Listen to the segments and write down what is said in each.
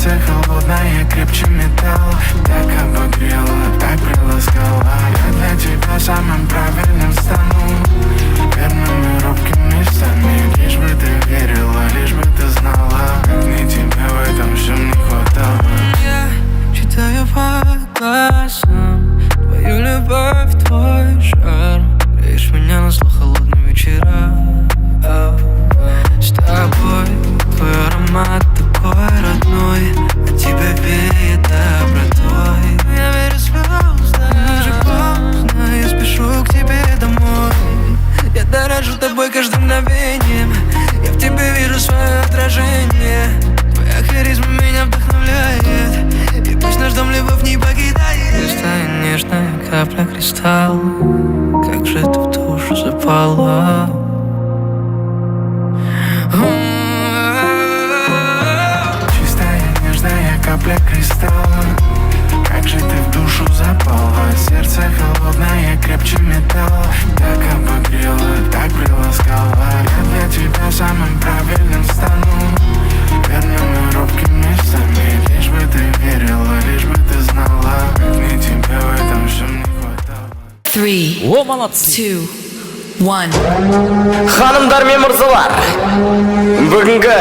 Сердце холодное, крепче металла. Так обогрела, так приласкала. Я для тебя самым правильным стану, верными робкими местами. Лишь бы ты верила, лишь бы ты знала, как мне тебя в этом всем не хватало. Я читаю по глазам твою любовь, твой шарм. Греешь меня на зло холодным вечерам. С тобой твой аромат такой родной, от тебя веет добротой. Я верю звездам, даже поздно, я спешу к тебе домой. Я дорожу тобой каждым мгновением, я в тебе вижу свое отражение. Твоя харизма меня вдохновляет, и пусть наш дом любовь не покидает. Чистая нежная капля кристалла, как же ты в душу запала. Чистая нежная капля кристалла, как же ты в душу запала. Сердце холодное, крепче металла. Так обогрела, так приласкала. Я для тебя самым правильным стану, верными робкими местами. Лишь бы ты верила, лишь бы ты знала, как мне тебя в этом всем не хватало. 3, О, молодцы. 2, 1. Ханымдар мен мырзалар, бүгінгі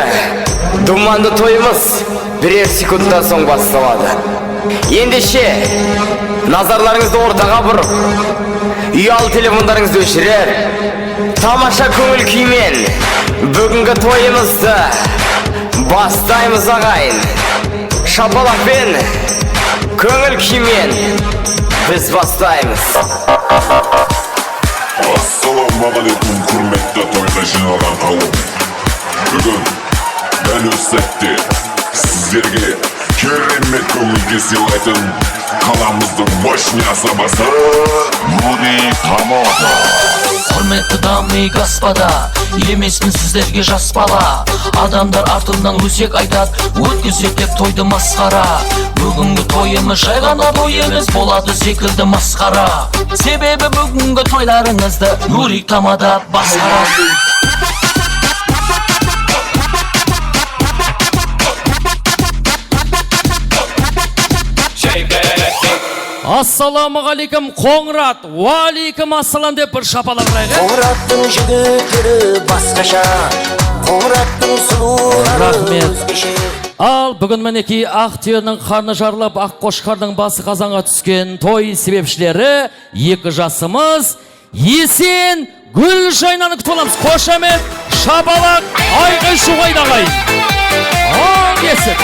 думанды тойымыз бірер секундтан соң басталады. Ендеше назарларыңызды ортаға бұрып, ұялы телефондарыңызды өшіріп, тамаша көңіл күймен бүгінгі тойымызды бастаймыз ағайын. Шапалақпен, көңіл күймен біз бастаймыз. Ассалаумағалейкум, құрметті тойға жиналған қауым. Бүгін дәл осы сәтте сіздерге керемет көңілге сыйлайтын қаламыздың мощный асабасы Нури Тамада. Құрметті дамы и господа, емеспін сіздерге жас бала. Адамдар артымнан өсек айтады, өткізек деп тойды масқара. Бүгінгі тойымыз жай ғана той емес, болады секілді масқара. Себебі бүгінгі тойларыңызды Нури Тамада басқарады. Ассаламағалейкум Қоңырат, уалейкум ассалам деп бір шапалақ ұрайық. Қоңыраттың жігіттері басқаша, Қоңыраттың сұлулары өзгеше. Ал бүгін мінекей ақ түйенің қарны жарылып, ақ қошқардың басы қазанға түскен той себепшілері екі жасымыз Есен Гүлжайнаны күтіп аламыз. Қошамет, шапалақ, айғай шуғайдағай. Ал Есен.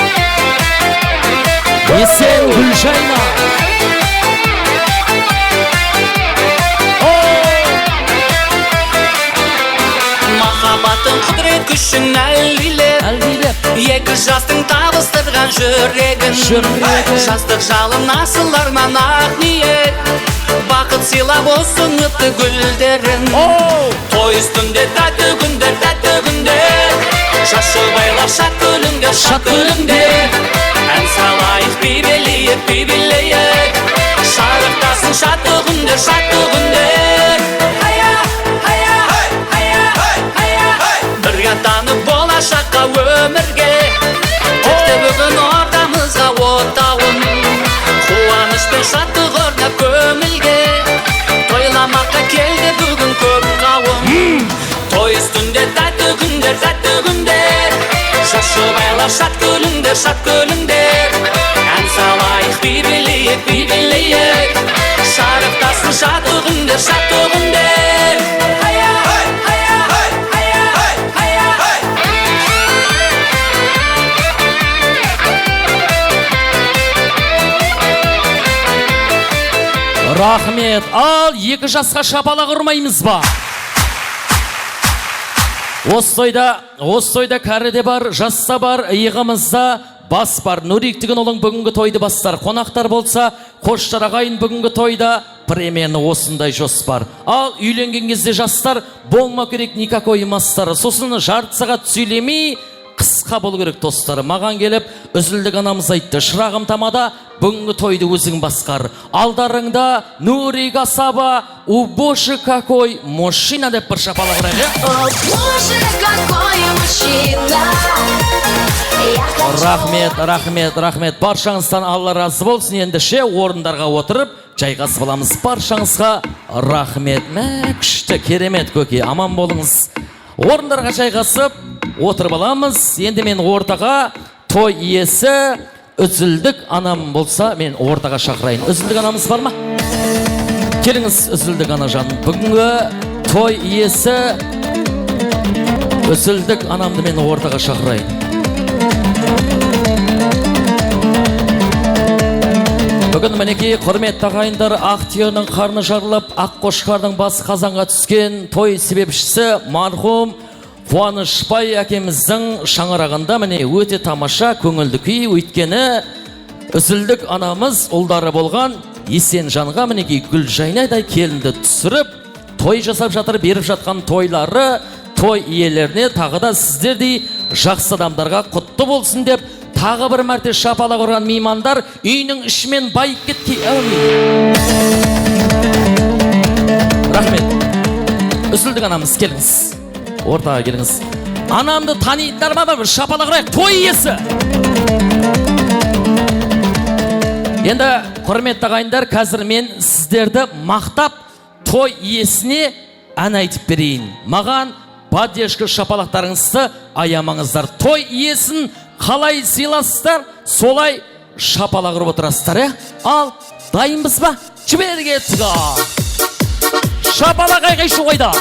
Есен Гүлжайна. Махаббаттың құдірет күшін әлдилеп, екі жастың табыстырған жүрегін. Жастық жалын асыларынан ақ ниет, бақыт сыйлап осы үмітті гүлдерін. Той үстінде тәтті күндер, шашы байлап шат күліңдер. Ән салайық бейбелейік, шарықтасын шатты күндер. Танып болашаққа өмірге, тіпті бүгін ортамызға отауын. Қуаныш пен шаттық орнап көңілге, тойламаққа келді бүгін көп қауым. Той үстінде тәтті күндер, шашы байлап шат күліңдер. Ән салайық бейбелейік, шарықтасын шатты күндер. Рахмет. Ал екі жасқа шапалақ ұрмаймыз ба? Осы тойда кәрі де бар, жасса бар, иығымызда бас бар. Нурик деген олың бүгінгі тойды бастар. Қонақтар болса, қоштар ағайын бүгінгі тойда премияны осындай жоспар. Ал үйленген кезде жастар болма керек никакой мастар. Сосын жарты сағат сөйлемей, қысқа бол керек достары. Маған келіп, үзілдік анамыз айтты. Шырағым Тамада, бүгінгі тойды өзің басқар. Алдарыңда Нурик асаба, у боже какой мужчина деп бір шапалақ ұрайық. О боже какой мужчина, Рахмет. Баршаңыздан Алла разы болсын. Ендіше орындарға отырып, жайғасып аламыз. Баршаңызға рахмет. Күшті, керемет көке. Аман болыңыз. Орындарға жайғасып отырып аламыз. Енді мен ортаға той иесі Үзілдік анам болса, мен ортаға шақырайын. Үзілдік анамыз бар ма? Келіңіз, Үзілдік ана жан. Бүгінгі той иесі Үзілдік анамды мен ортаға шақырайын. Бүгін мінекей құрметті ағайындар, ақ түйенің қарны жарылып, ақ қошқардың басы қазанға түскен той себепшісі мархум Қуанышбай әкеміздің шаңырағында міне өте тамаша көңілді күй, өйткені Үзілдік анамыз ұлдары болған Есенжанға мінекей Гүлжайнадай келінді түсіріп, той жасап жатыр. Беріп жатқан тойлары той иелеріне, тағы да сіздердей жақсы адамдарға құтты болсын деп, тағы бір мәрте шапалақ ұрған меймандар үйінің ішімен байып кеткен. Рахмет. Үзілдік анамыз, келіңіз. Ортаға келіңіз. Анамды танитындар ма? Бір шапалақ ұрайық. Той иесі. Енді құрметті ағайындар, қазір мен сіздерді мақтап той иесіне ән айтып берейін. Маған падешкі шапалақтарыңызды аямаңыздар. Той иесін қалай сыйласыздар, солай шапалақ ұрып отырасыздар. Ал, дайынбыз ба? Жіберге тіға. Шапалақ айқайшы қойда.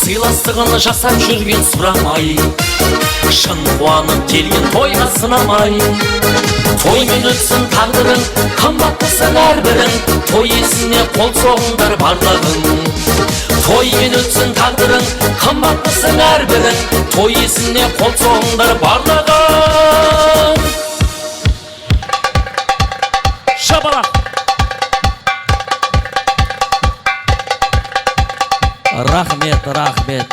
Сыйластығын жасап жүрген сұрамай, шын қуанып келген тойға сынамай. Тоймен өтсін тағдырың, қымбаттысын әрбірің, той иесіне қол соғыңдар барлығың. Тоймен өтсін тағдырың, қымбаттысын әрбірің, той иесіне қол соғыңдар барлығың. Шапалақ. Рахмет.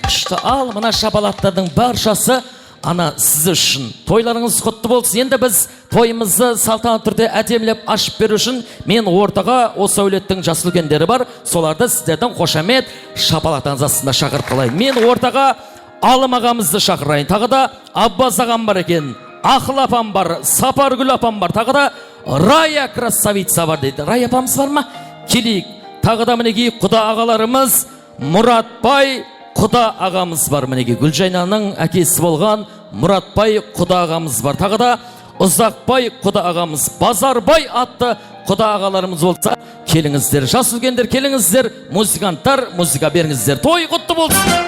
Күшті. Ал, мына шапалақтардың баршасы ана сіз үшін. Тойларыңыз құтты болсын. Енді біз тойымызды салтанатты түрде әдемілеп ашып беру үшін мен ортаға осы әулеттің жас үлкендері бар. Соларды сіздердің қошамет шапалақтарыңыз астында шақырып қалайын. Мен ортаға Алым ағамызды шақырайын. Тағы да Аббас ағам бар екен. Ақыл апам бар, Сапаргүл апам бар. Тағы да Рая красавица бар дейді. Рая апамыз бар ма? Келейік. Тағы да мінекей құда ағаларымыз Мұратбай құда ағамыз бар. Мінеге Гүлжайнаның әкесі болған Мұратбай құда ағамыз бар. Тағы да Ұзақбай құда ағамыз, Базарбай атты құда ағаларымыз болса, келіңіздер. Жас үлкендер, келіңіздер. Музыканттар, музыка беріңіздер. Той құтты болсын.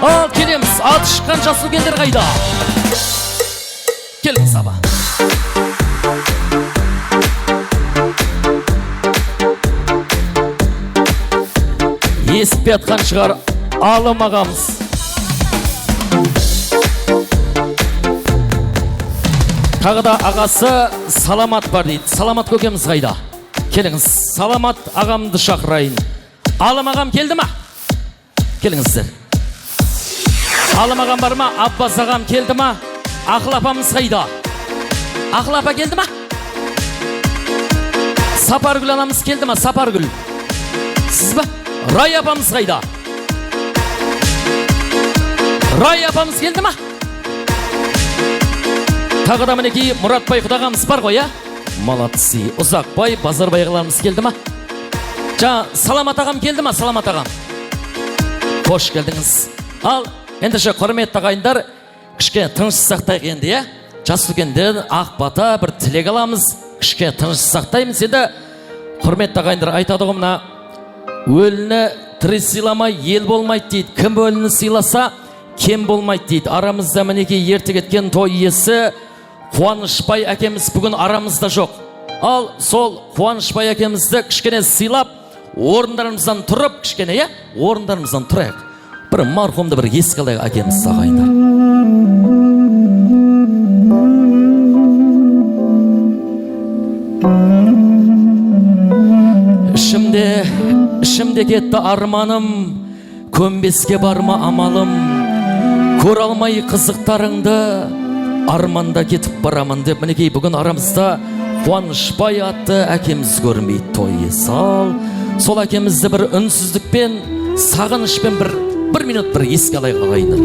Ал, келеміз. Аты шыққан жас үлкендер қайда? Келіңіз аба. Еспе атқан шығар Алым ағамыз. Тағы да ағасы Саламат бар дейді. Саламат көкеміз қайда? Келіңіз. Саламат ағамды шақырайын. Алым ағам келді ма? Келіңіздер. Алым ағам бар ма? Аббас ағам келді ма? Ақыл апамыз қайда? Ақыл апа келді ма? Сапаргүл анамыз келді ма? Сапаргүл. Сіз ба? Рай апамыз қайда? Рай апамыз келді ма? Тағы да мінекей Мұратбай құдағамыз бар ғой, Молодцы. Ұзақбай, Базарбай ағаларымыз келді ма? Саламат ағам келді ма? Саламат ағам. Қош келдіңіз. Ал, ендіше құрметті ағайындар, кішке тыныш сақтайық енді, Жас үлкендер ақ бата бір тілек аламыз. Кішке тыныш сақтаймыз. Енді құрметті ағайындар айтады ғой мына, өліні тірі сыйламай ел болмайды дейді. Кім өліні сыйласа, кем болмайды дейді. Арамызда мінекей ерте кеткен той иесі Қуанышбай әкеміз бүгін арамызда жоқ. Ал сол Қуанышбай әкемізді кішкене сыйлап, орындарымыздан тұрып, кішкене, орындарымыздан тұрайық. Бір марқұмды бір еске алайық әкеміз ағайындар. Ішімде кетті арманым, көнбеске барма амалым, көр алмай қызықтарыңды, арманда кетіп барамын деп мінекей бүгін арамызда Қуанышбай атты әкеміз көрмейді тойы сал. Сол әкемізді бір үнсіздікпен, сағынышпен бір минут бір еске алайық ағайындар.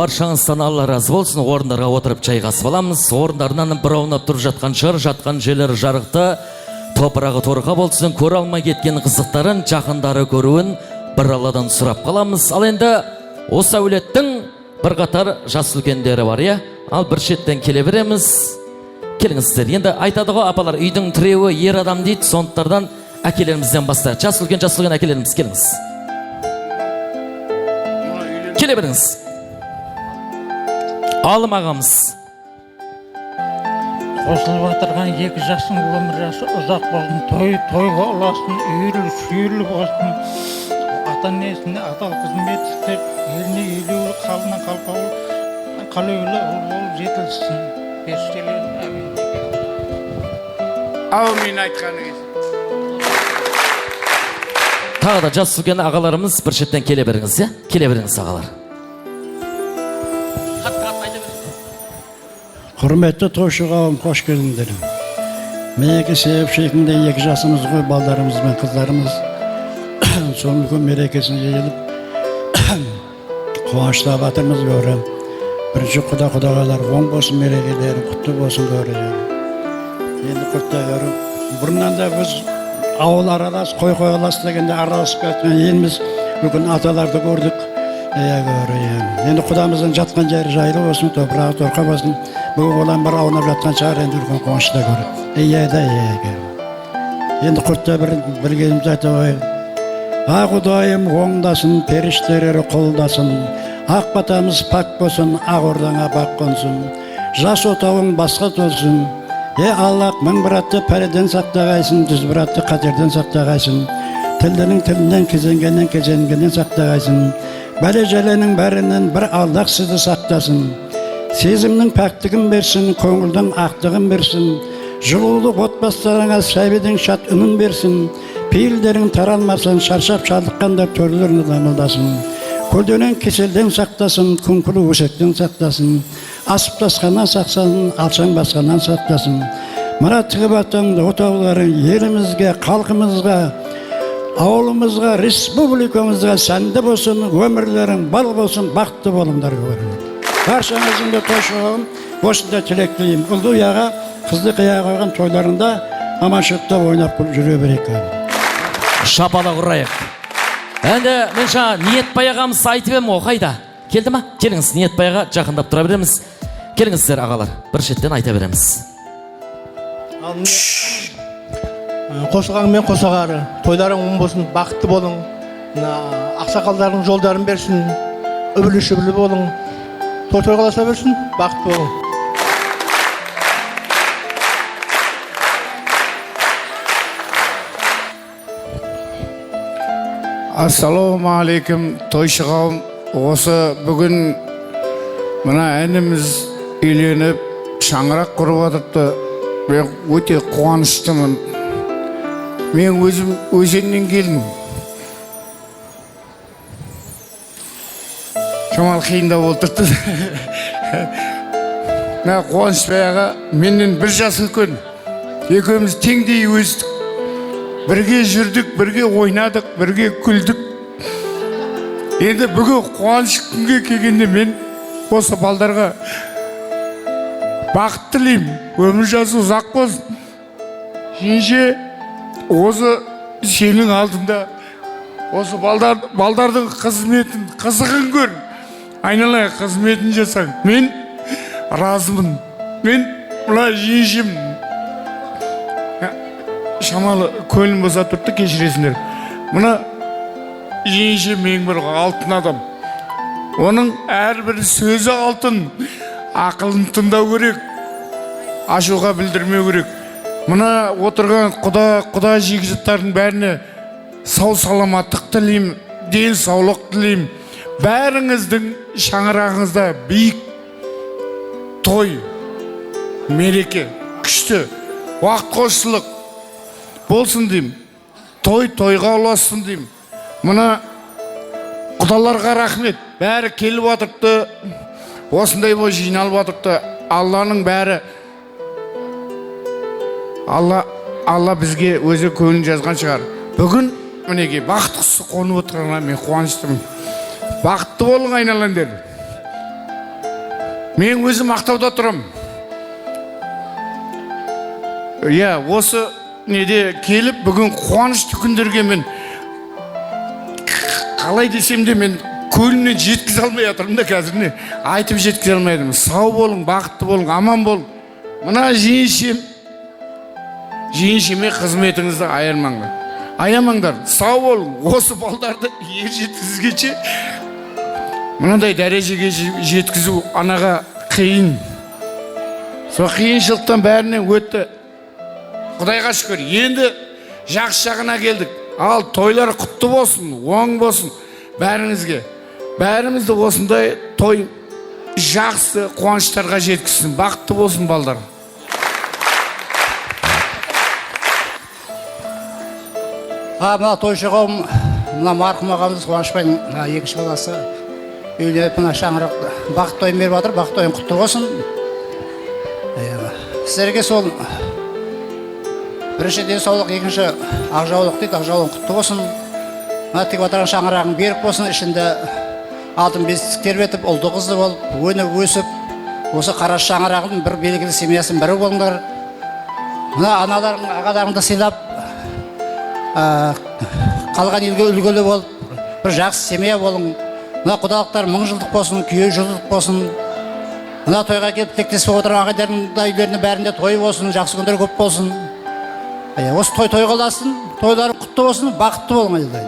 Баршаңыздан Алла разы болсын. Орындарға отырып жайғасып аламыз. Орындарынан бір аунап тұрып жатқан шығар, жатқан жерлер жарықты, топырағы торқа болсын, көре алмай кеткен қызықтарын жақындары көруін бір Алладан сұрап қаламыз. Ал енді осы әулеттің бір қатар жас үлкендері бар, иә? Ал бір шеттен келе береміз. Келіңіздер. Енді айтады ғой, апалар, үйдің тіреуі ер адам дейді. Сондықтан әкелерімізден бастайық. Жас үлкен әкелеріміз, келіңіз. Келе беріңіз. Алым ағамыз. Қосылып атырған екі жастың өмір жасы ұзақ болсын, тойға ұласын, үйірлі болсын, ата-енесіне адал қызмет істеп, еліне елеулі, қалына қалеулі болып жетілсін. Періштелердің әмин айтқаныңыз. Тағы да жас үлкен ағаларымыз бір шеттен келе беріңіз, иә? Келе беріңіз ағалар. Құрметті тойшы қауым, қош келдіңдер. Менекі себеп шекінде екі жасымыз ғой, балдарымыз бен қыздарымыз. Соның үлкен мерекесін жиылып, қуанышта батырмыз көрі. Бірінші құдағалар оң болсын, мерекелері құтты болсын көрі. Енді құтты көрі. Бұрыннан да біз ауыл аралас, қой аралас дегенде араласып кеткен еліміз бүгін аталарды көрдік. Енді құдамыздың жатқан жері жайлы болсын, топырағы торқа болсын. Бүгін olan бір аунап жатқан шығар, енді үлкен қуанышта көріп. Енді құтта бір кезіміз айта қойын. Ақ Құдайым оңдасын, періштелері қолдасын. Ақ батамыз пак болсын, ақ ордаңа бақ қонсын. Жас отауың басқа толсын. Аллах мың бір атты пәреден сақтағайсын, жүз бір атты қатерден сақтағайсын. Тілдінің тілінен, кезенгеннен сақтағайсын. Бәле жәленің бәрінен бір Аллах сізді сақтасын. Сезімнің пәктігін берсін, көңілдің ақтығын берсін. Жылулық отбасыларыңа сәбидің шат үнін берсін. Пейілдерің таралмасын, шаршап шалдыққанда төрлерін дамылдасын. Көлденен кеселден сақтасын, күңкілі өсектен сақтасын. Асып тасқаннан сақсасын, алшаң басқаннан сақтасын. Мына тігіп атаңды отауларың елімізге, халқымызға, ауылымызға, республикамызға сәнді болсын, өмірлерің бал болсын, бақытты болыңдар көріңдер. Баршаңыздың да тойшығын осында тілектеймін. Ұлды ұяға, қызды қияға қойған тойларында аманшылықта ойнап жүре берейік. Шапала құрайық. Енді мен жаңа Ниетбай ағамыз айтып ем, о қайда? Келді ма? Келіңіз, Ниетбай аға жақындап тұра береміз. Келіңіздер ағалар, бір шеттен айта береміз. Қосылғаң мен қосағары, тойларың оң болсын, бақытты болың. Ақсақалдардың жолдарын берсін, үбілі-шүбілі болың. Той қаласа берсін, бақытты болың. Ассалаумағалейкум, тойшы қауым. Осы бүгін мына әніміз үйленіп, шаңырақ құрып атыпты. Мен өте қуаныштымын. Мен өзім өзеннен келдім. Шамал қиында болып тұрды. Қуанышбай аға менен бір жас үлкен. Екеуміз теңдей өстік. Бірге жүрдік, бірге ойнадық, бірге күлдік. Енді бүгін қуаныш күнге келгенде мен осы балдарға бақыт тілеймін. Өмір жасы ұзақ болсын. Жеңше, осы сенің алдында осы балдардың қызметін, қызығын көр. Айналай қызметін жасаң. Мен разымын. Мен мұна жеңшем. Шамалы көлін болса тұртты, кешіресіңдер. Мұна жеңше мен бір алтын адам. Оның әрбір сөзі алтын. Ақылын тыңдау керек. Ашуға білдірмеу керек. мына отырған құда жекжаттардың бәріне сау саламаттық тілеймін, денсаулық тілеймін. Бәріңіздің шаңырағыңызда биік той, мереке, күшті, уақыт қосшылық болсын деймін. Тойға ұлассын деймін. Мына құдаларға рахмет. Бәрі келіп отырыпты, осындай бой жиналып отырыпты. Алланың бәрі, Алла бізге өзі көңілін жазған шығар. Бүгін мінеке бақыт құсы қонып отырғанына мен қуаныштымын. Бақытты болың айналаңдар. Мен өзім Ақтауда тұрам. Осы неде келіп бүгін қуанышты күндерге мен қалай десем де мен көңілімнен жеткізе алмай жатырмын да қазір айтып жеткізе алмайдым. Сау болың, бақытты болың, аман болың. Мына жиеншеме қызметіңізді аямаңдар, сау болың. Осы балдарды ер жеткізгенше мынандай дәрежеге жеткізу анаға қиын. Сол қиыншылықтан бәрінен өтті. Құдайға шүкір, енді жақсы жағына келдік. Ал тойлар құтты болсын, оң болсын бәріңізге. Бәрімізді осындай той жақсы қуаныштарға жеткізсін. Бақытты болсын балдар. Мына тойшы қауым, мына марқұм ағамыз Қуанышбайдың екінші баласы үйленіп мына шаңырақ бақыт тойын беріп жатыр. Бақыт тойын құтты болсын. Сіздерге сол бірінші денсаулық, екінші ақжаулық дейді, ақжаулық құтты болсын. Мына тігіп отырған шаңырағың берік болсын, ішінде алтын бесік тербетіп, ұлды қызды болып, өніп өсіп, осы қара шаңырағың бір белгілі семьясын бірі болыңдар. Мына аналарың, ағаларыңды сыйлап, қалған елге үлгілі болып, бір жақсы семья болың. Мына құдалықтар мың жылдық болсын, күйе жылдық болсын. Мына тойға келіп тілектесіп отырған ағайдардың үйлерінің бәрінде той болсын, жақсы күндер көп болсын. Осы тойға ұласын, тойлары құтты болсын, бақытты болыңыздар.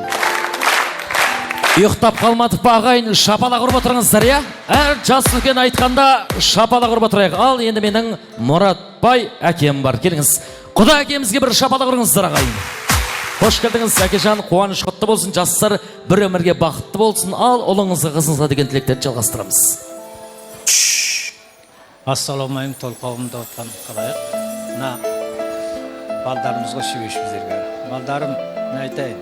Ұйықтап қалмадық па ағайын, шапалақ ұрып отырыңыздар, иә? Әр жас үлкен айтқанда шапалақ ұрып отырайық. Ал енді менің Мұратбай әкем бар. Келіңіз, құда әкемізге бір шапалақ ұрыңыздар ағайын. Қош келдіңіз, әкежан, қуаныш құтты болсын, жастар бір өмірге бақытты болсын. Ал ұлыңызға, қызыңызға деген тілектерді жалғастырамыз. Ассаламайым, тол қауымда отқан қалайық. Мына балдарымызға сүйеш біздерге. Балдарым, не айтайын,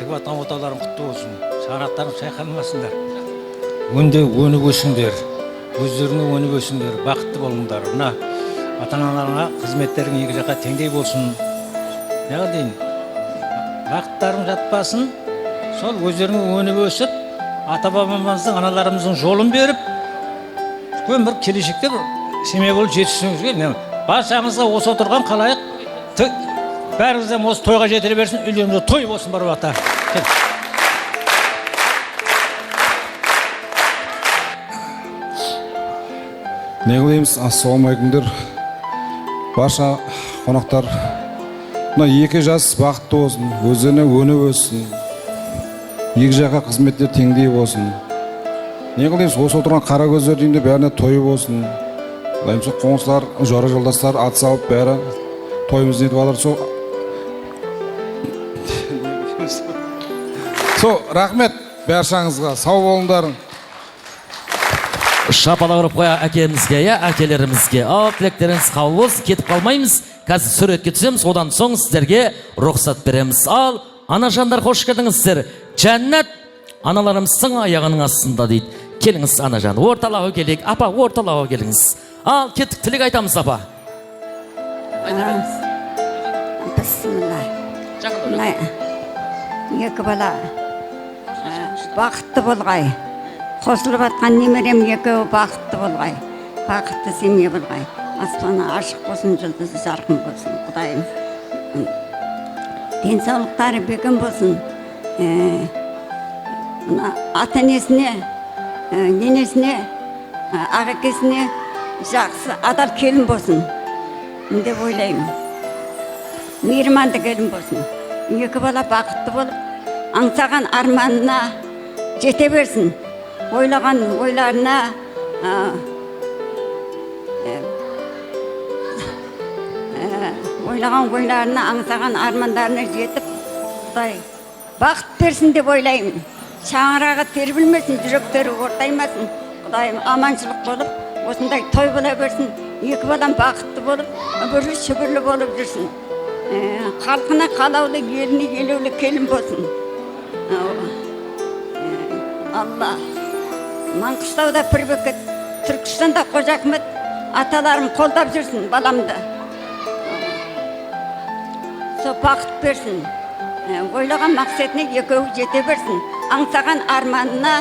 тігіп атқан отауларың құтты болсын, шаңырақтарың шайқалмасындар. Өніп өсіңдер, өздеріңе өніп өсіңдер, бақытты болыңдар. Мына ата-аналарыңа қызметтерің екі жаққа теңдей болсын. Неға дейін, бақыттарың жатпасын, сол өздеріңе өніп өсіп, ата-бабамыздың, аналарымыздың жолын беріп, үлкен бір келешекте бір семья болып жетістігіңізге. Баршаңызға осы отырған қалайық, бәріңізден осы тойға жетіре берсін, үйлеріңізде той болсын бар уақытта. Не қылаймыз, ассалаумағалейкумдер. Барша қонақтар, мына екі жас бақытты болсын, өздеріне өніп өссін, екі жаққа қызметтер теңдей болсын. Не қылаймыз, осы отырған қара көздер дейінде бәріне той болсын. Қоңсылар, жора жолдастар ат салып бәрі тойымыз нетіп алыр. Рахмет бәршаңызға, сау болыңдар. Шапалақ ұрып қоя әкемізге, әкелерімізге. Ал тілектеріңіз қабыл болсын, кетіп қалмаймыз. Қазір суретке түсеміз, одан соң сіздерге рұқсат береміз. Ал ана жандар, қош келдіңіздер. Жәннат аналарымыздың аяғының астында дейді. Келіңіз ана жан, орталауға келейік. Апа, орталауға келіңіз. Ал кеттік, тілек айтамыз, апа. Бісміллә. Екі бала бақытты болғай. Қосылып атқан немерем екеуі бақытты болғай. Бақытты семья болғай. Аспаны ашық болсын, жұлдызы жарқын болсын. Құдайым. Денсаулықтары бекем болсын. Ата-енесіне, ненесіне, ағекесіне жақсы адал келін болсын деп ойлаймын. Мейірманды келін болсын. Екі бала бақытты болып, аңсаған арманына жете берсін. Ойлаған ойларына ойлаған ойларына, аңсаған армандарына жетіп, Құдай бақыт берсін деп ойлаймын. Шаңырағы тербілмесін, жүректері ортаймасын. Құдайым аманшылық болып, осындай той бола берсін. Екі балам бақытты болып, өмірлі шүбірлі болып жүрсін. Халқына қалаулы, еліне елеулі келін болсын. Алла. Маңғыстауда Пірбекет, Түркістанда Қожа Ахмет, аталарым қолдап жүрсін баламды. Сол бақыт берсін. Ойлаған мақсатына екеуі жете берсін. Аңсаған арманына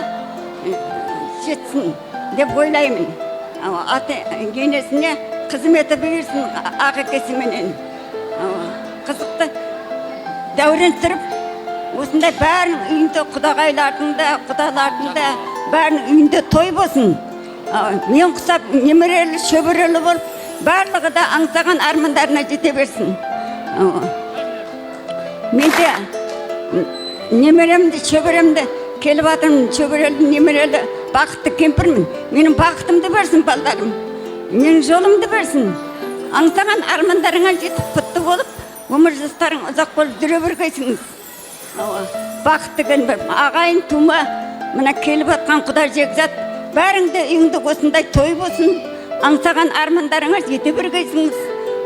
жетсін деп ойлаймын. Енесіне қызметі берсін ағекесіменен. Қызықты дәурен сүріп, осындай бәрін үйінде құдағайлардың да, бәрін үйінде той болсын. Мен құсап, немерелі, шөбірелі болып, барлығы да аңсаған армандарына жете берсін. Мен де немеремді, шөбіремді, келіп атырмын, шөбірелі, немерелі, бақытты кемпірмін. Менің бақытымды берсін, балдарым. Менің жолымды берсін. Аңсаған армандарыңа жетіп құтты болып, өмір жастарың ұзақ болып жүре бергейсіңіз. Бақытты келбір, ағайын тума, мына келіп атқан Құда жекзат, бәріңді үйіңді осындай той болсын. Аңсаған армандарыңа жете бергейсіңіз.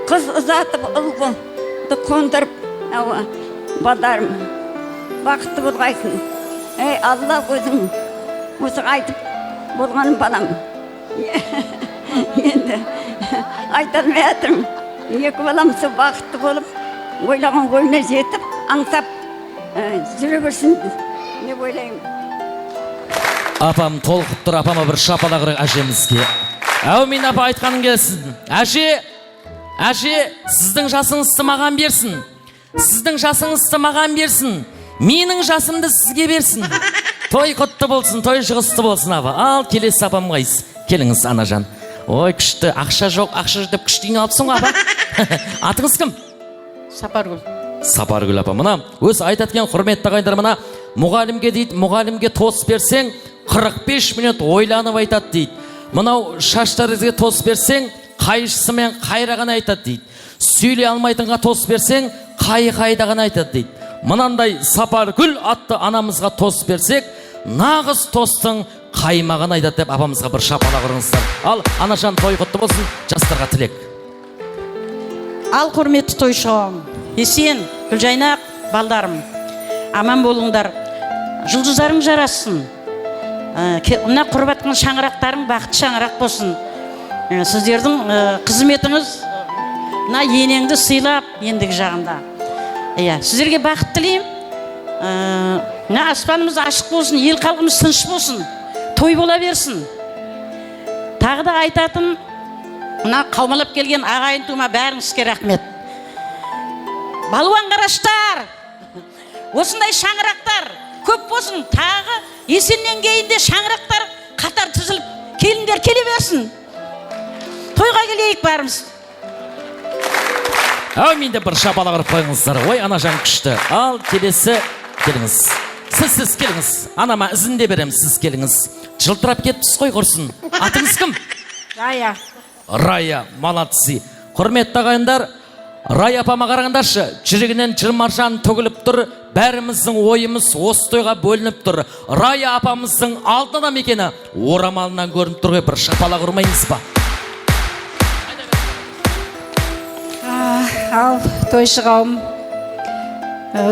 Қыз ұзатып, ұлғынды қондырып, балдарым, бақытты болғайсың. Алла өзің осы айтып болғаным балам. Енді айталмай атырмын. Екі балам сол бақытты болып, ойлаған ойына жетіп, аңсап жүре берсін деп ойлаймын. Апам толқып тұр, апама бір шапалақ ұрайық әжемізге. Әумин апа айтқаның келсін. Әже, сіздің жасыңызды маған берсін. Сіздің жасыңызды маған берсін. Менің жасымды сізге берсін. Той құтты болсын, той шығысты болсын апа. Ал келесі апам қайсы. Келіңіз анажан. Ой, күшті, ақша жоқ, ақша жоқ деп күштейін алыпсың апа. Атыңыз кім? Сапаргүл. Сапаргүл апа. Мына өз айтаткен құрметті ағайындар, мына мұғалімге дейді, мұғалімге тос берсең 45 минут ойланып айтады дейді. Мынау шаштарыңызға тос берсең қайшысымен қайраған айтады дейді. Сөйлей алмайтынға тос берсең қайдаған айтады дейді. Мынандай Сапаргүл атты анамызға тос берсек, нағыз тостың қаймағын айтады деп апамызға бір шапалақ ұрыңыздар. Ал анажан той құтты болсын, жастарға тілек. Ал құрметті тойшығым, есен, Гүлжайнақ, балдарым, аман болыңдар, жұлдыздарың жарасын. Мына құрбаттың шаңырақтарың бақытты шаңырақ болсын. Сіздердің қызметіңіз мына енеңді сыйлап ендігі жағында. Сіздерге бақыт тілеймін. Мына аспанымыз ашық болсын, ел халқымыз тыныш болсын, той бола берсін. Тағы да айтатын, мына қаумалап келген ағайын тума бәріңізге рахмет. Балуан қараштар, осындай шаңырақтар көп болсын. Тағы есеннен кейін де шаңырақтар қатар тізіліп, келіндер келе берсін. Тойға келейік барымыз. Әумин деп бір шапалақ ұрып қойыңыздар. Ой, анажан күшті. Ал келесі келіңіз. Сіз келіңіз. Анама ізінде берем, сіз келіңіз. Жылтырап кетіпсіз қой құрсын. Атыңыз кім? Рая, молодцы. Құрметті ағайындар, Рая апама қараңдаршы, жүрегінен жырмаржан төгіліп тұр, бәріміздің ойымыз осы тойға бөлініп тұр. Рая апамыздың алтын адам екені орамалынан көрініп тұр ғой, бір шапалақ ұрмаймыз ба? Ал тойшы қауым,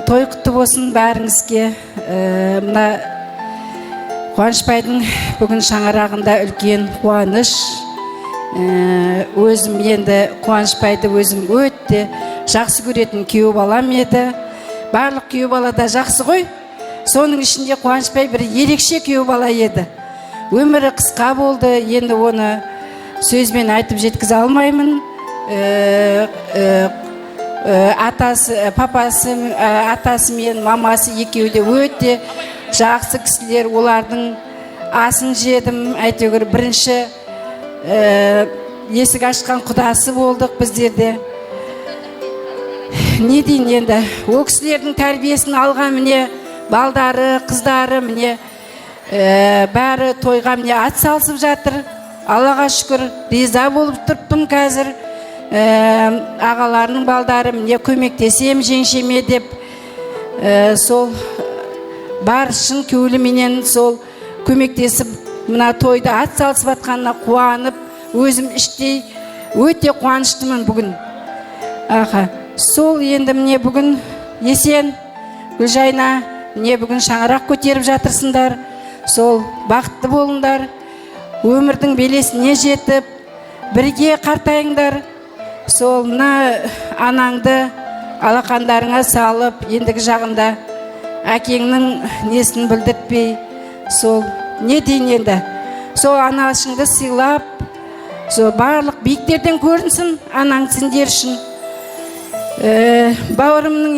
той құтты болсын бәріңізге. Мына Қуанышбайдың бүгін шаңырағында үлкен қуаныш. Өзім енді Қуанышбайды өзім өтті жақсы көретін күйеу балам еді. Барлық күйеу бала да жақсы ғой. Соның ішінде Қуанышбай бір ерекше күйеу бала еді. Өмірі қысқа болды, енді оны сөзбен айтып жеткізе алмаймын. Атасы мен мамасы екеуі де өте жақсы кісілер. Олардың асын жедім. Әйтеуір бірінші есік ашқан құдасы болдық біздерде. Не дейін енді, о кісілердің тәрбиесін алған міне балдары, қыздары міне бәрі тойға міне ат салысып жатыр. Аллаға шүкір, риза болып тұрыппын қазір. ағаларының балдары міне көмектесем жеңшеме деп сол бар шын көңіліменен сол көмектесіп мына тойды ат салысып жатқанына қуанып өзім іштей өте қуаныштымын бүгін. Сол енді міне бүгін Есен, Гүлжайна, міне бүгін шаңырақ көтеріп жатырсыңдар. Сол бақытты болыңдар, өмірдің белесіне жетіп, бірге қартайыңдар. Сол мына анаңды алақандарыңа салып, ендігі жағында әкеңнің несін білдіртпей, сол не дейін енді, сол анашыңды сыйлап, сол барлық биіктерден көрінсін анаң сендер үшін. Бауырымның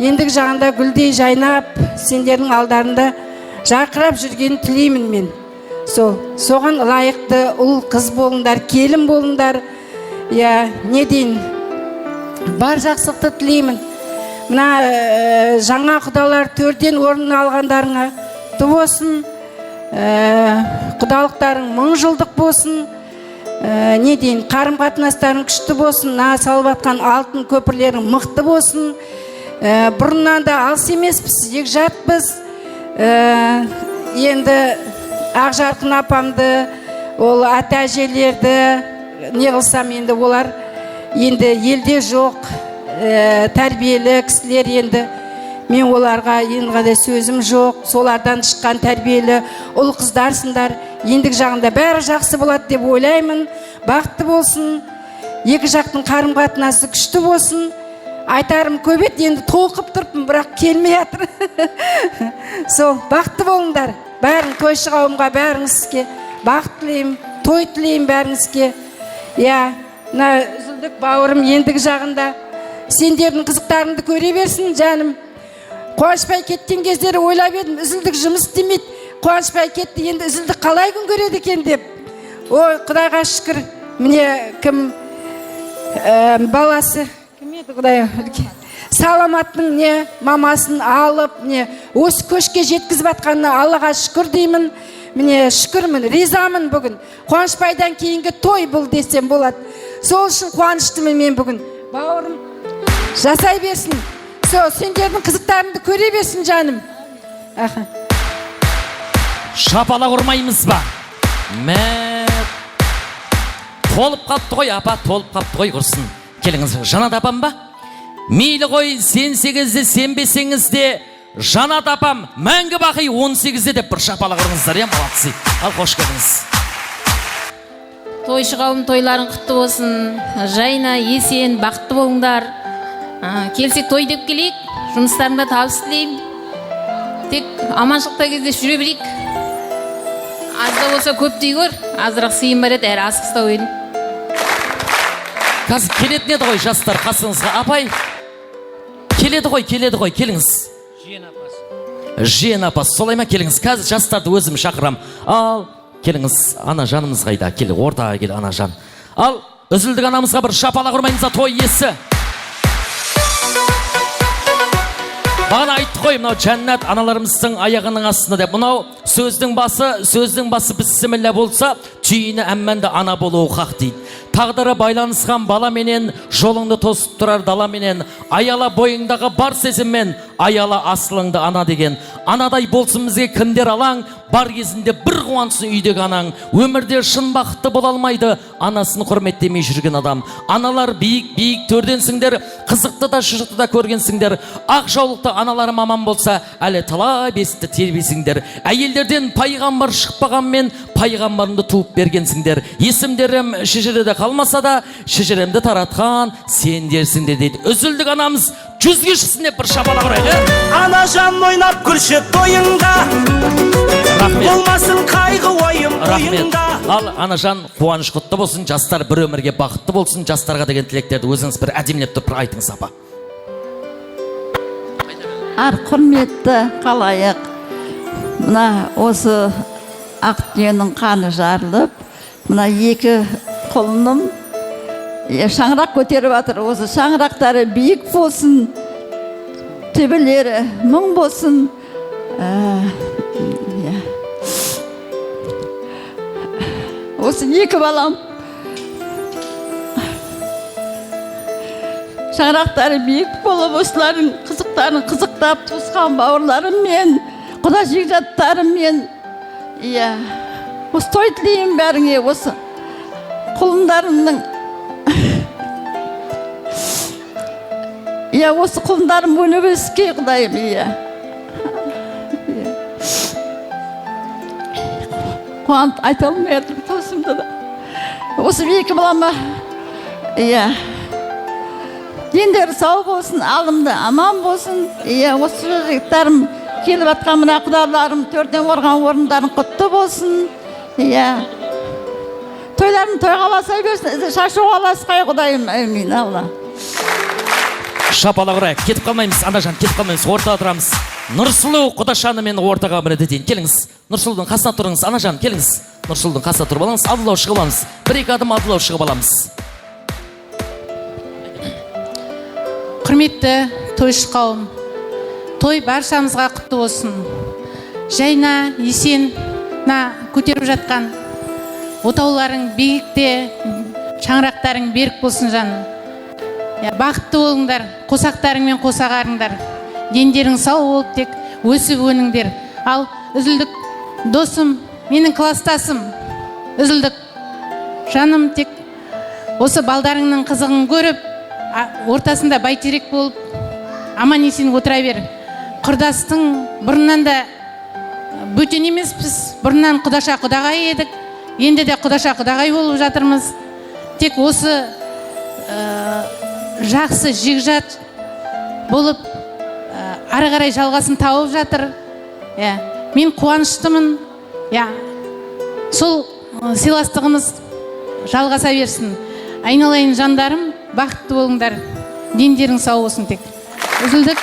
ендігі жағында гүлдей жайнап, сендердің алдарында жарқырап жүргенін тілеймін мен. Соған лайықты ұл қыз болыңдар, келін болыңдар. Не дейін, бар жақсылықты тілеймін. Мына жаңа құдалар төрден орнын алғандарыңа құтты болсын. Құдалықтарың 1000 жылдық болсын. Не дейін, қарым қатынастарың күшті болсын. Салып атқан алтын көпірлерің мықты болсын. Бұрыннан да алыс емеспіз, ек жатпыз. Енді Ақжарқын апамды, ол ата әжелерді не қылсам, енді олар енді елде жоқ, тәрбиелі кісілер, енді мен оларға енді сөзім жоқ. Солардан шыққан тәрбиелі ұл қыздарсыңдар. Ендігі жағында бәрі жақсы болады деп ойлаймын. Бақытты болсын, екі жақтың қарым қатынасы күшті болсын. Айтарым көп еді, енді толқып тұрпын, бірақ келмей жатыр. Сол бақытты болыңдар. Бәрің тойшы қауымға, бәріңізге бақыт тілеймін, той тілеймін бәріңізге. Мына үзілдік бауырым ендігі жағында сендердің қызықтарыңды көре берсін, жаным. Қуанышбай кеткен кездері ойлап едім, үзілдік жұмыс істемейді. Қуанышбай кетті, енді үзілдік қалай күн көреді екен деп. Ой, Құдайға шүкір. Міне кім баласы, кім еді Құдай? Саламаттың не мамасын алып, не осы көшке жеткізіп атқанына Аллаға шүкір деймін. Міне шүкірмін, ризамын бүгін. Қуанышбайдан кейінгі той бұл десем болады. Сол үшін қуаныштымын мен бүгін. Бауырым жасай берсін. Сендердің қызықтарыңды көре берсін, жаным. Шапала ұрмаймыз ба? Толып қапты ғой, апа, толып қапты ғой, құрсын. Келіңіз, Жанат апам ба? Мейлі ғой, сенсеңізде, сенбесеңізде, Жанат апам мәңгі бақи 18-де деп бір шапала ұрыңыздар, молодцы. Ал қош келіңіз. Тойшы қауым тойларың құтты болсын. Жайна, Есен, бақытты болыңдар. Келсек той деп келейік, жұмыстарыңда табыс тілеймін. Тек аманшылықта кезде жүре берейік. Азда болса көп дей көр, азырақ сыйым бар еді, әрі асқыстау едім. Қазір келетін еді ғой жастар қасыңызға, апай. Келеді ғой, келіңіз. Жиен апасы, солай ма, келіңіз. Қазір жастарды өзім шақырам. Ал, келіңіз, ана жанымыз қайда, кел, ортаға кел, ана жан. Ал, үзілдік анамызға бір шапала құрмайымызға той иесі. Бағана айтты қой, мынау жәннат аналарымыздың аяғының астында деп. Мынау сөздің басы бісміллә болса, түйіні әммәнді ана болуы хақ дейді. Тағдыры байланысқан бала менен, жолыңды тосып тұрар дала менен, аяла бойыңдағы бар сезіммен, аяла асылыңды ана деген. Анадай болсын бізге кімдер алаң, бар кезінде бір қуансын үйдегі анаң. Өмірде шын бақытты бола алмайды, анасын құрметтемей жүрген адам. Аналар биік төрденсіңдер, қызықты да шыжықты да көргенсіңдер. Ақ жаулықты аналарым аман болса, әлі талай бесікті тербесіңдер. Әйелдерден пайғамбар шықпағанмен, пайғамбарымды туып бергенсіңдер. Есімдерім шешереде қалмаса да, шешеремді таратқан сендерсіңдер дейді. Үзілдік анамыз 100-ге шықсын деп бір шапала құрайды. Ана жан ойнап күлші тойыңда, болмасын қайғы ойым ойыңда. Ал ана жан қуаныш құтты болсын, жастар бір өмірге бақытты болсын. Жастарға деген тілектерді өзіңіз бір әдемілеп тұрып айтыңыз, апа. Құрметті қалайық, мына осы ақ түйенің қаны жарылып, мына екі құлыным шаңырақ көтеріп жатыр. Осы шаңырақтары биік болсын, төбелері мың болсын. Осы екі балам шаңырақтары биік болып, осылардың қызықтарын қызықтап, туысқан бауырларым мен, құда жекжаттарым мен, иә, осы той тілеймін бәріңе, осы құлындарымның, иә, осы құлындарым өне өске, Құдайым, иә. Қуанып айта алмайатырмын таусымды да. Осы екі балама, иә, дендері сау болсын, алымды аман болсын. Иә, осы жігіттерім келіп атқан мына құдаларым, төрден орған орындарың құтты болсын. Иә, тойларым тойға аласа берсін, шашуға аласқай, Құдайым, әмин, Алла. Шапалақ ұрайық, кетіп қалмаймыз, Анажан, кетіп қалмаймыз, ортаға тұрамыз. Нұрсұлу құдашаны мен ортаға мінеді дейін. Келіңіз, Нұрсұлудың қасына тұрыңыз, Анажан, келіңіз. Нұрсұлудың қасына тұрып алыңыз, алдылау шығып аламыз. Бір-екі адым алдылау шығып аламыз. Құрметті тойшы қауым, той баршамызға құтты болсын. Жайна, есена көтеріп жатқан отауларың биікте, шаңырақтарың берік болсын жаным. Бақытты болыңдар, қосақтарың мен қосағарыңдар. Дендерің сау болып тек өсіп өніңдер. Ал үзілдік досым, менің кластасым, үзілдік жаным, тек осы балдарыңның қызығын көріп, ортасында бәйтерек болып, аман есен отыра бер. Құрдастың бұрыннан да бөтен емеспіз, бұрыннан құдаша құдағай едік, енді де құдаша құдағай болып жатырмыз. Тек осы жақсы жекжат болып ары қарай жалғасын тауып жатыр. Мен қуаныштымын. Сол сыйластығымыз жалғаса берсін. Айналайын жандарым, бақытты болыңдар. Дендерің сау болсын тек. Үзілдік,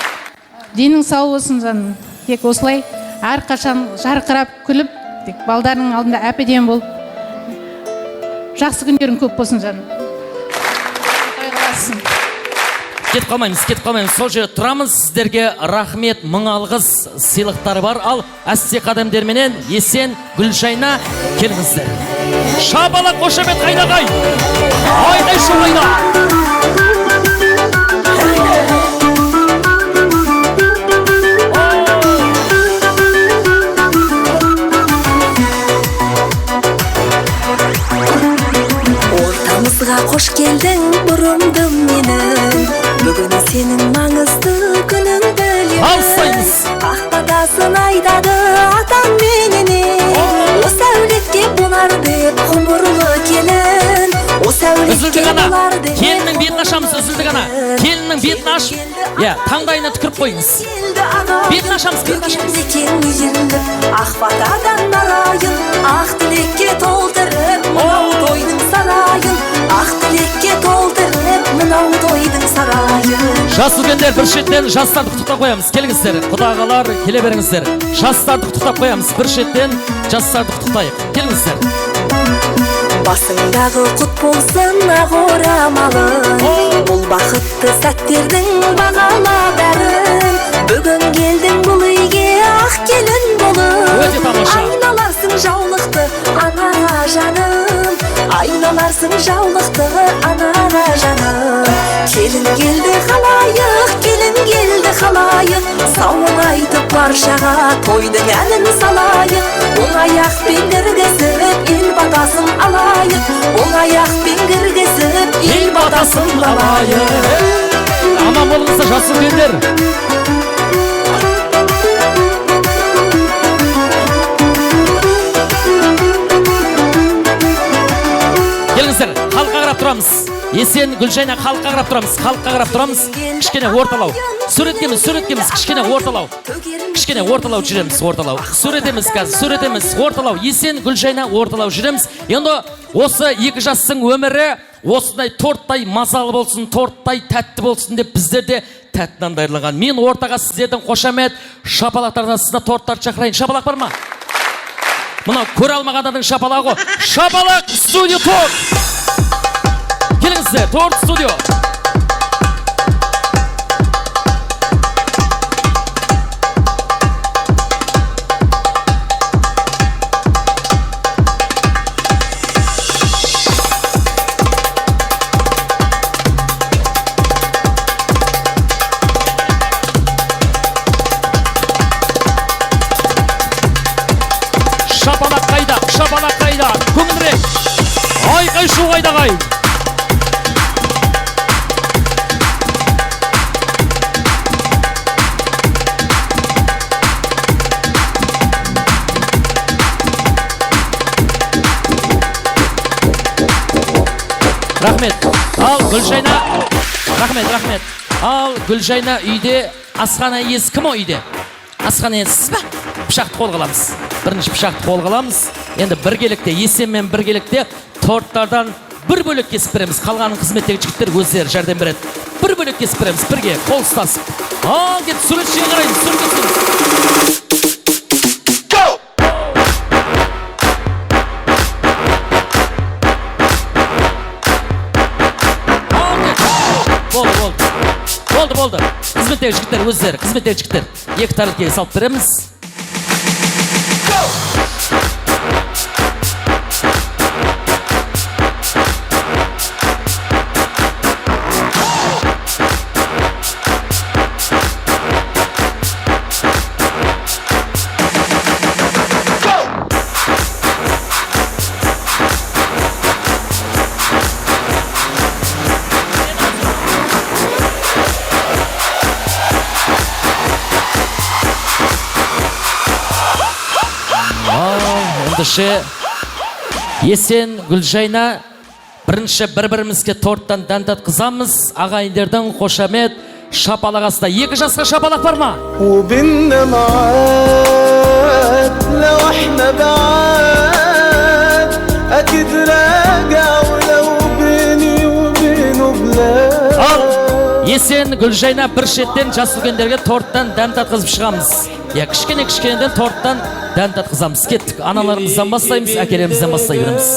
денің сау болсын жаным. Тек осылай әрқашан жарқырап күліп, тек балдарының алдында әп-әдемі болып, жақсы күндерің көп болсын жаным. Кетіп қалмаймыз, сол жерде тұрамыз. Сіздерге рахмет, мың алғыс сыйлықтары бар. Ал әсте қадамдерменен Есен, Гүлжайна, келіңіздер. Шапалақ, қошемет, қайдағай! Айдай шуайда! Ортамызға қош келдің, бұрымдым менің. Бүгін сенің маңызды күнің білемін. Алсайыз! Ақбадасын айтады атаң менене. Осы әулетке болар деп ғұмырлы келін. Осы әулетке болар деп. Келіннің бетін ашамыз, үзілді ғана. Келіннің бетін ашып, таңдайына түкіріп қойыңыз. Бетін ашамыз, бетін ашамыз. Ақбададан нарайын, ақ тілекке толтырып, мынау тойдың сарайын. Ақ тілекке толтырып, мынау тойдың сарайын. Жас үлкендер, бір шеттен жастарды құттықтап қоямыз. Келіңіздер, құдағалар, келе беріңіздер. Жастарды құттықтап қоямыз. Бір шеттен жастарды құттықтайық. Келіңіздер. Басыңдағы құт болсын ақ орамалын. Бұл бақытты сәттердің бағала бәрін. Бүгін келдің бұл үйге ақ келін болып. Айналарсың жаулықты анаға жаным. Айналарсың жаулықты анаға жаным. Келін келді қалайық, келін келді қалайық. Сауын айтып баршаға тойдың әнін салайық. Оң аяқпен кіргізіп ел батасын алайық. Оң аяқпен кіргізіп ел батасын алайық. Аман болыңыздар жас үлкендер. Келіңіздер, халыққа қарап тұрамыз. Есен, Гүлжайна, халыққа қарап тұрамыз. Халыққа қарап тұрамыз. Кішкене орталау. Суреткеміз, кішкене орталау. Кішкене орталау жүреміз, орталау. Суретеміз қазір, суретеміз, орталау. Есен, Гүлжайна, орталау жүреміз. Енді осы екі жастың өмірі осындай торттай мазалы болсын, торттай тәтті болсын деп біздерде тәттінен дайырлаған. Мен ортаға сіздердің қошамет, шапалақтардан сізді торттарды шақырайын. Шапалақ бар ма? Мына көре алмағандардың шапалағы. Шапалақ студио торт. Келіңіздер, торт студио. шу қайдағай. Рахмет. Ал Гүлжайна. Рахмет. Ал Гүлжайна үйде, асхана иесі кім о үйде? Асхана иесі ба? Пышақты қолға аламыз. Бірінші пышақты қолға аламыз. Енді біргелікте, есенмен біргелікте торттардан бір бөлек кесіп береміз. Қалғанын қызметтегі жігіттер өздері жәрдем береді. Бір бөлек кесіп береміз, бірге қол ұстасып. Ал кет суретшіге қараймыз, суретшіміз. Болды. Қызметтегі жігіттер өздері, қызметтегі жігіттер. Екі тарлықке салып береміз. Есен, Гүлжайна бірінші бір-бірімізге торттан дән татқызамыз. Ағайындердің қошамет шапалағасында. 2 жасқа шапалақ бар ма? وبيننا معاد لو احنا بعاد اكيد راجع ولو بيني وبينه بلاد. Ал Есен, Гүлжайна бір шеттен жас үлкендерге торттан дән татқызып шығамыз. Кішкенеден торттан дән татқызамыз. Кеттік, аналарымыздан бастаймыз, әкелерімізден бастай береміз.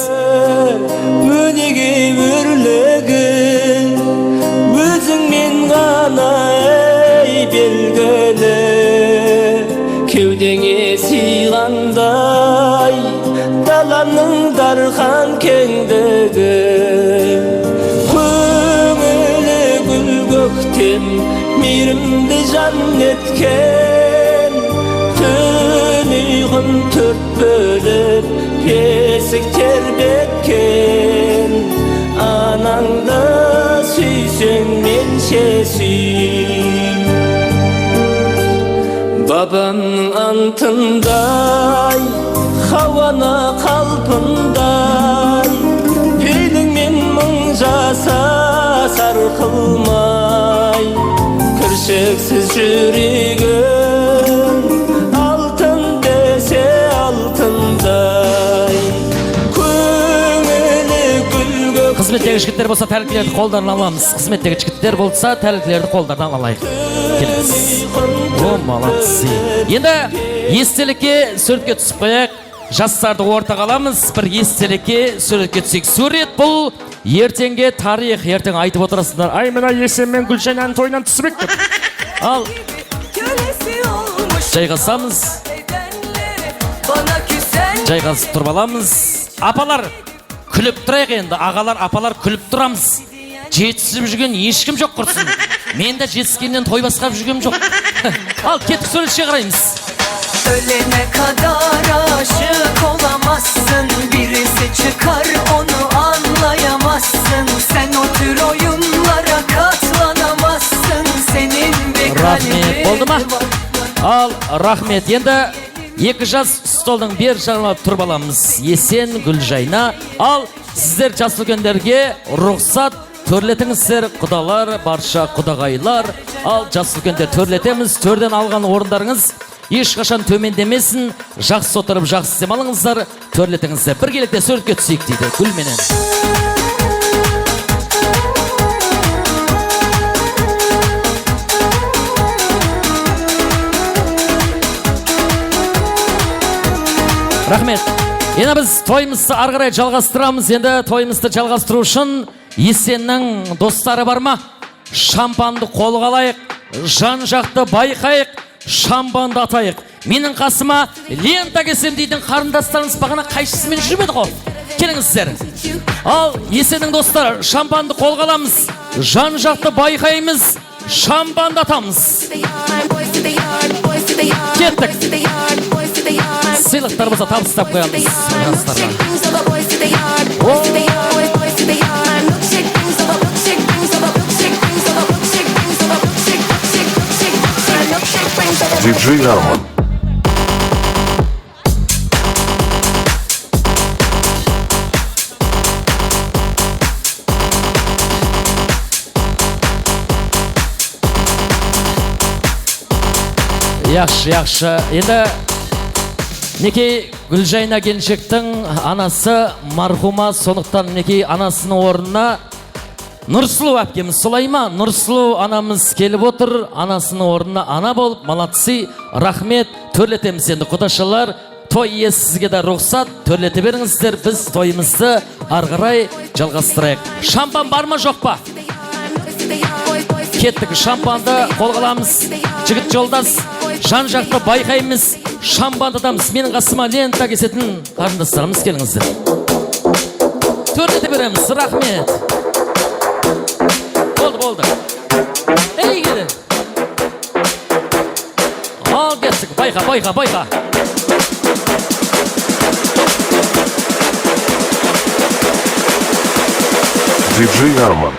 Өнеге өрлігі өзіңмен ғана ей белгілі, кеудеңе сыйғандай даланың дархан кеңдігі, көңілі гүл көктем мейірімді жан еткен, түн ұйқын төрт бөліп есік тербеткен, анаңды сүйсең менше сүй. Бабамның антындай, хауана қалпындай, пейіліңмен мың жаса сарқылмай, кіршіксіз жүрегім алтын десе алтындай, көңілі гүл. Қызметтегі жігіттер болса тәрілкілерді қолдарына аламыз. Қызметтегі жігіттер болса тәрілкілерді қолдарына алайық. Келіңіз. О, молодцы. Енді естелікке суретке түсіп қояйық. Жастарды ортаға аламыз. Бір естелікке суретке түсейік. Сурет бұл ертеңге тарих. Ертең айтып отырасыңдар. Ай, мына Есен мен Гүлжайнаның тойынан түсіп ек деп. Ал жайғасамыз. Жайғасып тұрып аламыз. Апалар күліп тұрайық енді. Ағалар, апалар күліп тұрамыз. Жетісіп жүрген ешкім жоқ құрсын. Мен де жетіскеннен той басқап жүргем жоқ. Ал кеттік суретшіге қараймыз. Ölene kadar aşık olamazsın, birisi çıkar onu anlayamazsın, sen o tür oyunlara katlanamazsın, senin bir Рахмет. Болды ма? Ал рахмет. Енді екі жас столдың бер жағына тұрып аламыз. Есен, Гүлжайна. Ал сіздер жас үлкендерге рұқсат төрлетіңіздер, құдалар, барша құдағайлар. Ал жас үлкендер төрлетеміз. Төрден алған орындарыңыз ешқашан төмендемесін. Жақсы отырып, жақсы демалыңыздар. Төрлетіңіздер. Бір келекте суретке түсейік дейді Гүлменен. Рахмет. Енді біз тойымызды ары қарай жалғастырамыз. Енді тойымызды жалғастыру үшін Есеннің достары бар ма? Шампанды қолға алайық, жан жақты байқайық, шампанды атайық. Менің қасыма лента кесем дейтін қарындастарыңыз бағана қайшысымен жүрмеді ғой. Келіңіздер. Ал Есеннің достары, шампанды қолға аламыз, жан жақты байқаймыз, шампанды атамыз. Кеттік. Сыйлықтарымызды табыстап қоямыз. Диджей Арман. Яқшы. Енді мінекей Гүлжайна келіншектің анасы мархума, сондықтан мінекей анасының орнына Нұрсұлу әпкеміз, солай ма? Нұрсұлу анамыз келіп отыр, анасының орнына ана болып, молодцы, рахмет, төрлетеміз енді құдашалар. Той иесі сізге де рұқсат, төрлете беріңіздер, біз тойымызды арғарай жалғастырайық. Шампан бар ма, жоқ па? Кеттік, шампанды қолға аламыз. Жігіт жолдас, жан жақты байқаймыз. Шампанды дамыз, менің қасыма лента кесетін қарындастарымыз, келіңіздер. Төрлете береміз, рахмет. Болды. Ей келін. Ал кеттік, байқа. Диджей Арман.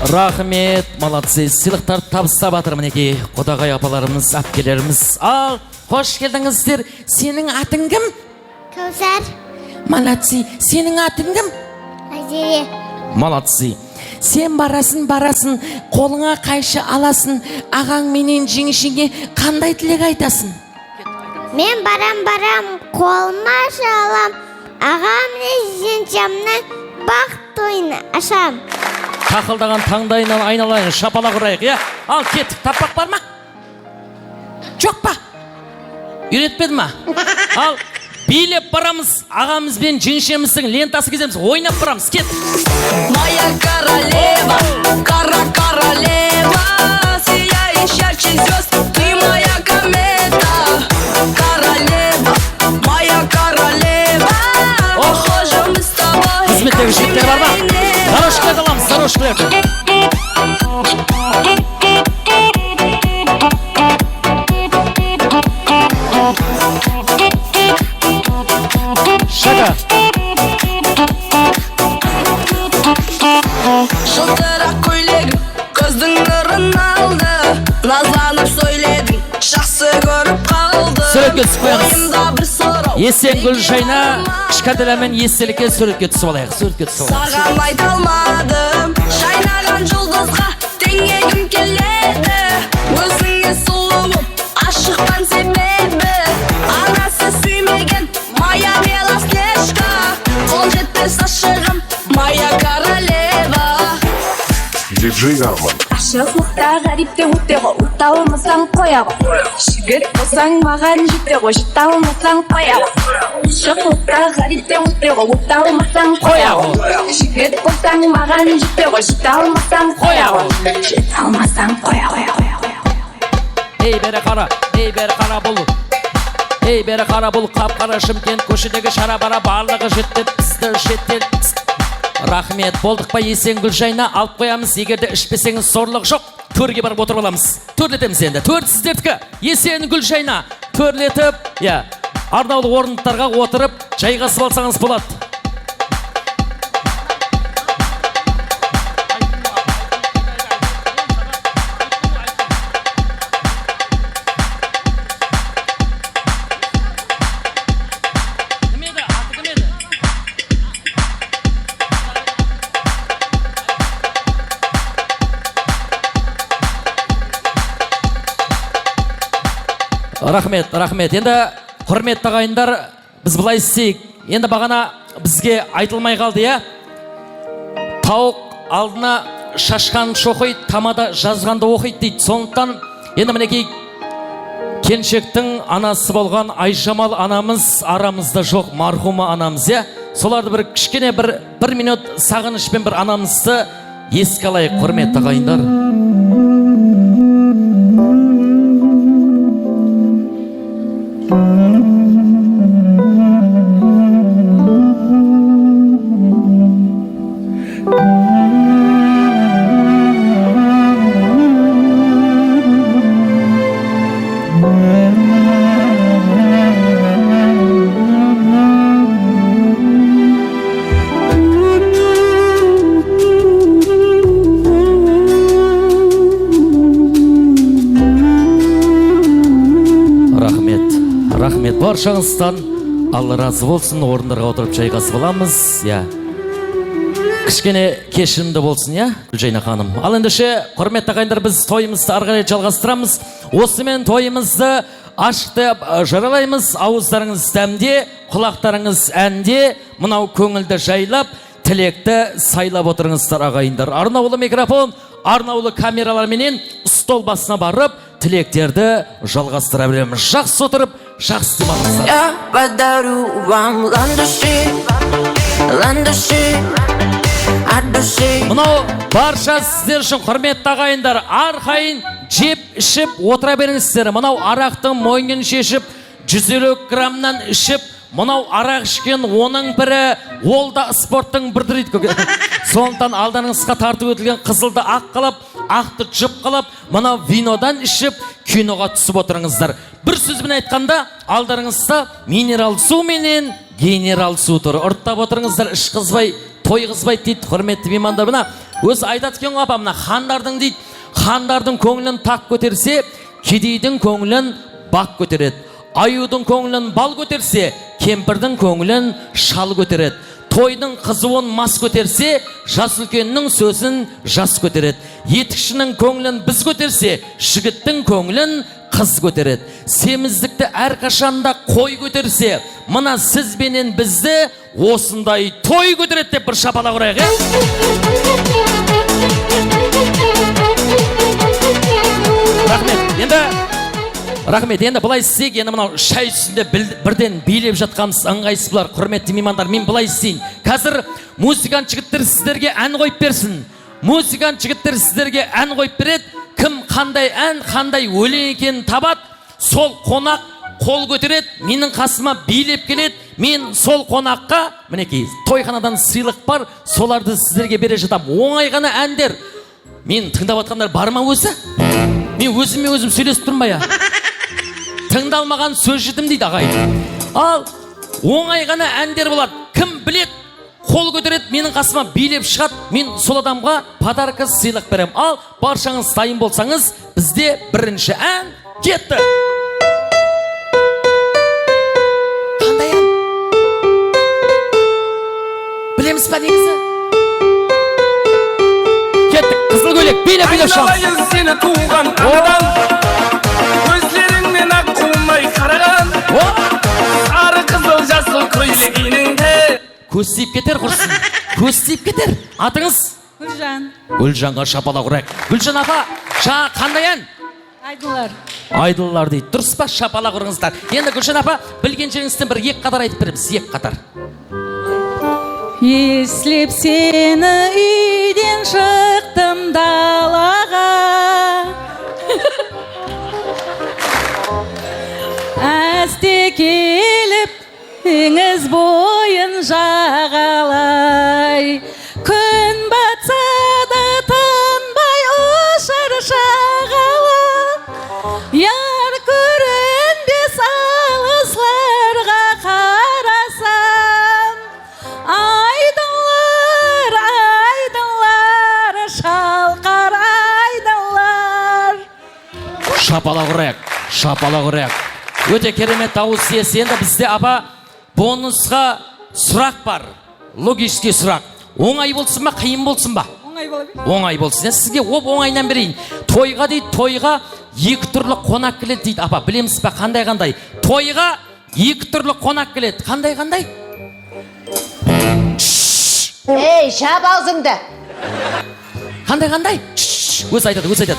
Рахмет, молодцы, сыйлықтар табыстап атыр мінекей қодағай апаларымыз, әпкелеріміз. Ал, қош келдіңіздер. Сенің атың кім? Кәусар. Молодцы, сенің атың кім? Азия. Молодцы. Сен барасын, қолыңа қайшы аласын, ағаң менен жеңішіңе қандай тілек айтасың? Мен барам, қолыма шалам, ағам жеңшемнің бақ тойын ашам. Тақылдаған таңдайынан айналайын, шапала құрайық, е? Ал, кеттік, таппақ бар ма? Жоқ па? Үйретпеді ма? Ал, билеп барамыз, ағамызбен жеңшеміздің лентасы кеземіз, ойнап барамыз, кет. Моя королева, королева, сияешь ярче звезд, ты моя комета. Королева, моя королева, похожи мы с тобой. Қызметтегі жігіттер бар ма? Дорожкілерді аламыз, дорожкілерді. Шаға. Жылтырақ көйлегің көздің нұрын алды, назланып сөйледің, жақсы көріп қалды. Суретке түсіп қоямыз. Ойымда бір сұрау. Есен Гүлжайна, кішкентаймен естелікке суретке түсіп алайық. Саған айта алмадым, жайнаған жұлдызға теңегім келеді. Өзіңе сұлуым, ашықпан себебі, анасы сүймеген моя белоснежка, қол жетпес ашығым, моя королева. Диджей Арман. Ашықлықта ғарипте өтте ғой, өте алмасаң қоя ғой. Жігіт болсаң маған жете ғой, жете алмасаң қоя ғой. Ашықлықта ғарипте өтте ғой, өте алмасаң қоя ғой. Жігіт болсаң маған жете ғой, жете алмасаң қоя ғой. Жете алмасаң қоя ғой. Ей бері қара бұл. Ей бері қара бұл, қап-қара Шымкент көшедегі шара-бара барлығы жетті, бізді шеттел. Рахмет, болдық па Есен Гүлжайна, алып қоямыз, егерде ішпесеңіз сорлық жоқ, төрге барып отырып аламыз. Төрлетеміз енді, төр сіздердікі, Есен Гүлжайна, төрлетіп, арнаулы орындықтарға отырып, жайғасып алсаңыз болады. Рахмет. Енді құрметті ағайындар, біз былай істейік. Енді бағана бізге айтылмай қалды, е? Тауық алдына шашқан шоқиды, тамада жазғанды оқиды дейді. Сондықтан енді мінекей Келіншектің анасы болған Айжамал анамыз арамызда жоқ, мархума анамыз, иә. Соларды бір кішкене бір минут сағынышпен бір анамызды еске алайық, құрметті ағайындар. Рахмет баршаңыздан. Алла разы болсын. Орындарға отырып жайғасып аламыз. Я. Кішкене кешірімді болсын, я, Гүлжайна ханым. Ал ендеше, құрметті ағайындар, біз тойымызды ары қарай жалғастырамыз. Осымен тойымызды ашты жаралаймыз. Ауыздарыңыз дәмде, құлақтарыңыз әнде, мынау көңілді жайлап, тілекті сайлап отырыңыздар ағайындар. Арнаулы микрофон, арнаулы камераларменен стол басына барып, тілектерді жалғастыра береміз. Жақсы отырып, жақсы демалыңыздар. Я подарю вам ландыши, ландыши, от души. Мынау барша сіздер үшін құрметті ағайындар, арқайын жеп ішіп отыра беріңіздер. Мынау арақтың мойнын шешіп, 150 граммнан ішіп, мынау арақ ішкен оның бірі, ол да спорттың бір түрі. Сондықтан алдарыңызға тартып өтілген қызылды ақ қалап, ақты жып қалап, мынау винодан ішіп, киноға түсіп отырыңыздар. Бір сөзбен айтқанда, алдарыңызда минерал су менен генерал су тұр. Ұрттап отырыңыздар, іш қызбай, той қызбай дейді, құрметті меймандар. Мына өзі айтады екен ғой, апа, мына хандардың дейді, хандардың көңілін тақ көтерсе, кедейдің көңілін бақ көтереді. Аюдың көңілін бал көтерсе, кемпірдің көңілін шал көтереді. Тойдың қызуын мас көтерсе, жас үлкеннің сөзін жас көтереді. Етікшінің көңілін біз көтерсе, жігіттің көңілін қыз көтереді. Семіздікті әрқашанда қой көтерсе, мына сіз бенен бізді осындай той көтереді деп бір шапалақ ұрайық, Рахмет, енді былай істейік, енді мынау шай үстінде бірден билеп жатқанымыз ыңғайсыз бұлар, құрметті меймандар. Мен былай істейін. Қазір музыкант жігіттер сіздерге ән қойып берсін. Музыкант жігіттер сіздерге ән қойып береді. Кім қандай ән, қандай өлең екенін табады, сол қонақ қол көтереді, менің қасыма билеп келеді. Мен сол қонаққа, мінекей, тойханадан сыйлық бар, соларды сіздерге бере жатам. Оңай ғана әндер. Мен тыңдап жатқандар бар ма өзі? Мен өзіме өзім сөйлесіп тұрмай. Тыңдалмаған сөз жетім дейді ағай. Ал оңай ғана әндер болады. Кім білет, қол көтереді, менің қасыма билеп шығады, мен сол адамға подарка сыйлық берем. Ал баршаңыз дайын болсаңыз, бізде бірінші ән кетті. Қандай ән? Білеміз ба негізі? Кеттік, қызыл көйлек, билеп шамыз. Айналайын сені туған анадан, көздеріңнен ақ қумай қараған, сары қызыл жасыл көйлегіңде. Көз тиіп кетер құрсын, көз тиіп кетер. Атыңыз? Гүлжан. Гүлжанға шапалақ ұрайық. Гүлжан апа, жаңа қандай ән? Айдылар. Айдылар дейді. Дұрыс па, шапалақ ұрыңыздар. Енді Гүлжан апа, білген жеріңізден бір екі қатар айтып береміз, екі қатар. Еслеп сені үйден шықтым далаға, әсте келіп теңіз бойын жағалай, күн батса да тынбай ұшар шағала, яр көрінбес алысларға қарасам, айдылар, айдылар, шалқар айдылар. Шапалақ ұрайық. Өте керемет дауыс иесі. Енді бізде апа бонусқа сұрақ бар. Логический сұрақ. Оңай болсын ба, қиын болсын ба? Оңай болсын. Сізге оңайынан берейін. Тойға дейді, тойға екі түрлі қонақ келеді дейді. Апа, білеміз ба, қандай? Тойға екі түрлі қонақ келеді. Қандай? Ей, шап аузыңды. Қандай? Өз айтады.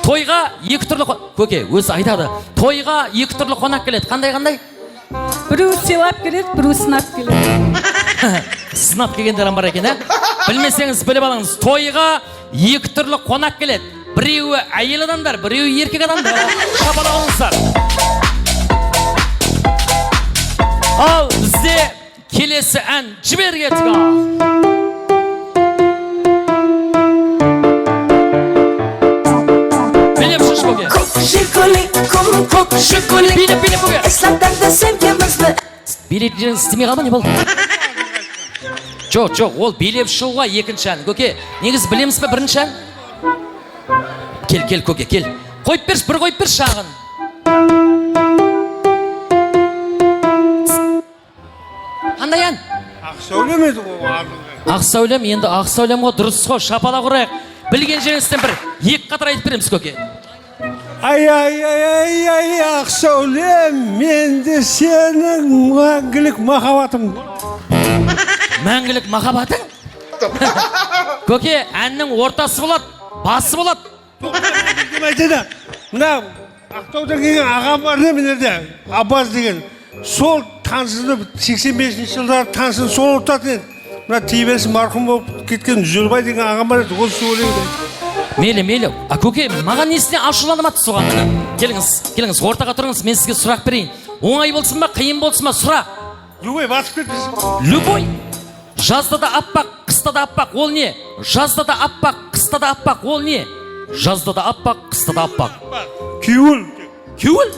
тойға екі түрлі көке өзі айтады, тойға екі түрлі қонақ келеді. Қандай? Біреу сыйлап келеді, біреу сынап келеді. Сынап келгендер бар екен, білмесеңіз біліп алыңыз. Тойға екі түрлі қонақ келеді. Біреуі әйел адамдар, біреуі еркек адамдар. Шапалағыңыздар. Ал бізде келесі ән жібер кеттік. Көк шиколи Билеп көке. Исламдарда sevgimizді Билеп жеріңіз істемей қалма не болды? Жоқ, ол билеп шығуға екінші ән. Көке, негіз білеміз бе бірінші ән? Кел, көке, кел. Қойып берші, бір қойып берші шағын. Қандай ән? Ақсәулем еді ғой. Ақсәулем, енді Ақсәулем ғой, дұрыс ғой, шапала құрайық. Білген жеріңізден бір екі қатар айтып береміз көке. Ай, Ақсәулем, менде сенің мәңгілік махаббатың. Мәңгілік махаббатың? Көке, әннің ортасы болады, басы болады. Айтады, мына Ақтаудан келген ағам бар да мінерде, Аббас деген. Сол танысыны 85-ші жылдары танысын сол ортатын. Мына тейбесі марқұм болып кеткен Жүрбай деген ағам бар еді, ол сөйлейді. Мейлі. Көке, маған несіне ашуланымады соған? Келіңіз, ортаға тұрыңыз, мен сізге сұрақ берейін. Оңай болсын ба, қиын болсын ба, сұрақ. Любой, басып кетпесін. Любой? Жазда да аппақ, қыста да аппақ, ол не? Жазда да аппақ, қыста да аппақ, ол не? Жазда да аппақ, қыста да аппақ. Кеуіл. Кеуіл?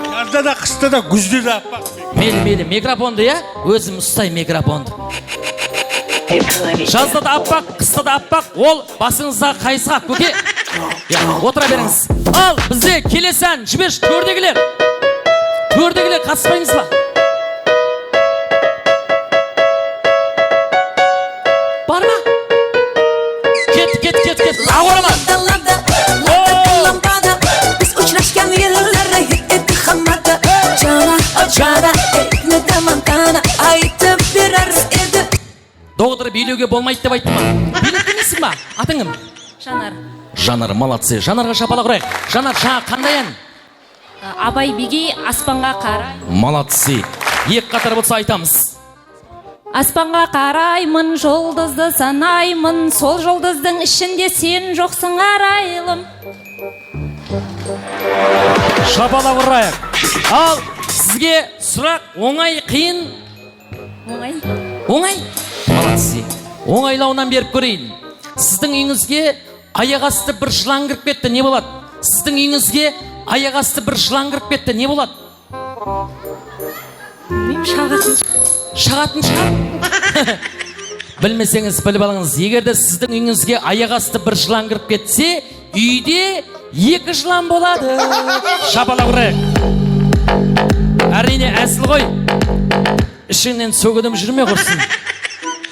Жазда да, қыста да, күзде да аппақ. Мейлі, микрофонды, өзім ұстай микрофонды. Жазда да аппақ, қыста да аппақ, ол басыңыздағы қайсыға, көке. Отыра беріңіз. Ал, бізде келесі ән, жіберші, төрдегілер қатыспаймыз ба? Бар ма? Кет. Ағырама. Біз ұшырашқан ерлері еді қамады. Жана, екні дамантана айтып берер еді. Доғдыр билеуге болмайды деп айтты ма? Билеп демейсің ба? Атың кім? Жанар, молодцы. Жанарға шапала құрайық. Жанар, жаңа қандай ән? Абай бегей аспанға қарай. Молодцы. Екі қатар болса айтамыз. Аспанға қараймын, жұлдызды санаймын, сол жұлдыздың ішінде сен жоқсың арайлым. Шапала құрайық. Ал, сізге сұрақ оңай, қиын? Оңай? Молодцы. Оңайлауынан беріп көрейін. Сіздің үйіңізге аяқ асты бір жылан кіріп кетті, не болады? Сіздің үйіңізге аяқ асты бір жылан кіріп кетті, не болады? Шағатын шығар? Білмесеңіз біліп алыңыз. Егерде сіздің үйіңізге аяқ асты бір жылан кіріп кетсе, үйде екі жылан болады. Шапала құрайық. Әрине әсіл ғой. Ішіңнен сөгідім жүрме құрсын.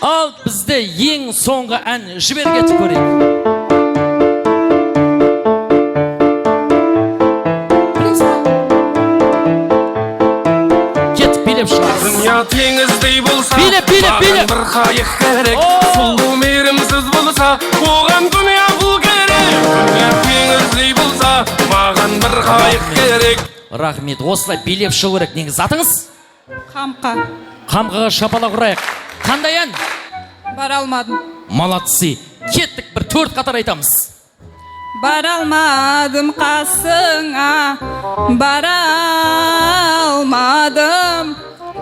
Ал бізде ең соңғы ән жібер кетіп көрейік. Кетіп билеп шығарыз. Дүния теңіздей болса, Билеп. маған бір қайық керек. Сұлу мейірімсіз болса, оған дүния бұл керек. Дүния теңіздей болса, маған бір қайық керек. Рахмет, осылай билеп шығу керек. Негіз атыңыз? Қамқа. Қамқаға шапала құрайық. Қандай ән? Бара алмадым. Молодцы. Кеттік, бір төрт қатар айтамыз. Бара алмадым қасыңа, бара алмадым,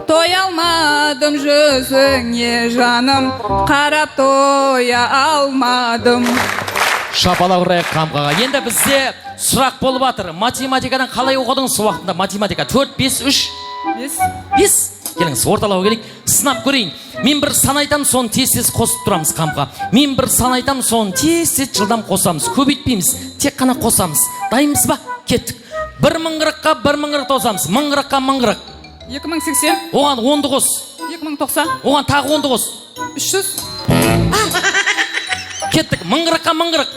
тоя алмадым жүзіңе жаным, қарап тоя алмадым. Шапала құрайық Қамқаға. Енді бізде сұрақ болып атыр. Математикадан қалай оқыдыңыз уақытында? Математика 4, 5, 3? 5. Келіңіз, орталауға келейік, сынап көрейін. Мен бір сан айтам, соны тез қосып тұрамыз Қамқа. Мен бір сан айтам, соны тез жылдам қосамыз. Көбейтпейміз, тек қана қосамыз. Дайынбыз ба? Кеттік. 1 мыңғырыққа 1 мыңғырық тосамыз. Мыңғырыққа мыңғырық. 2080. Оған 10-ды қос. 2090. Оған тағы 10-ды қос. 300. Кеттік. Мыңғырыққа мыңғырық.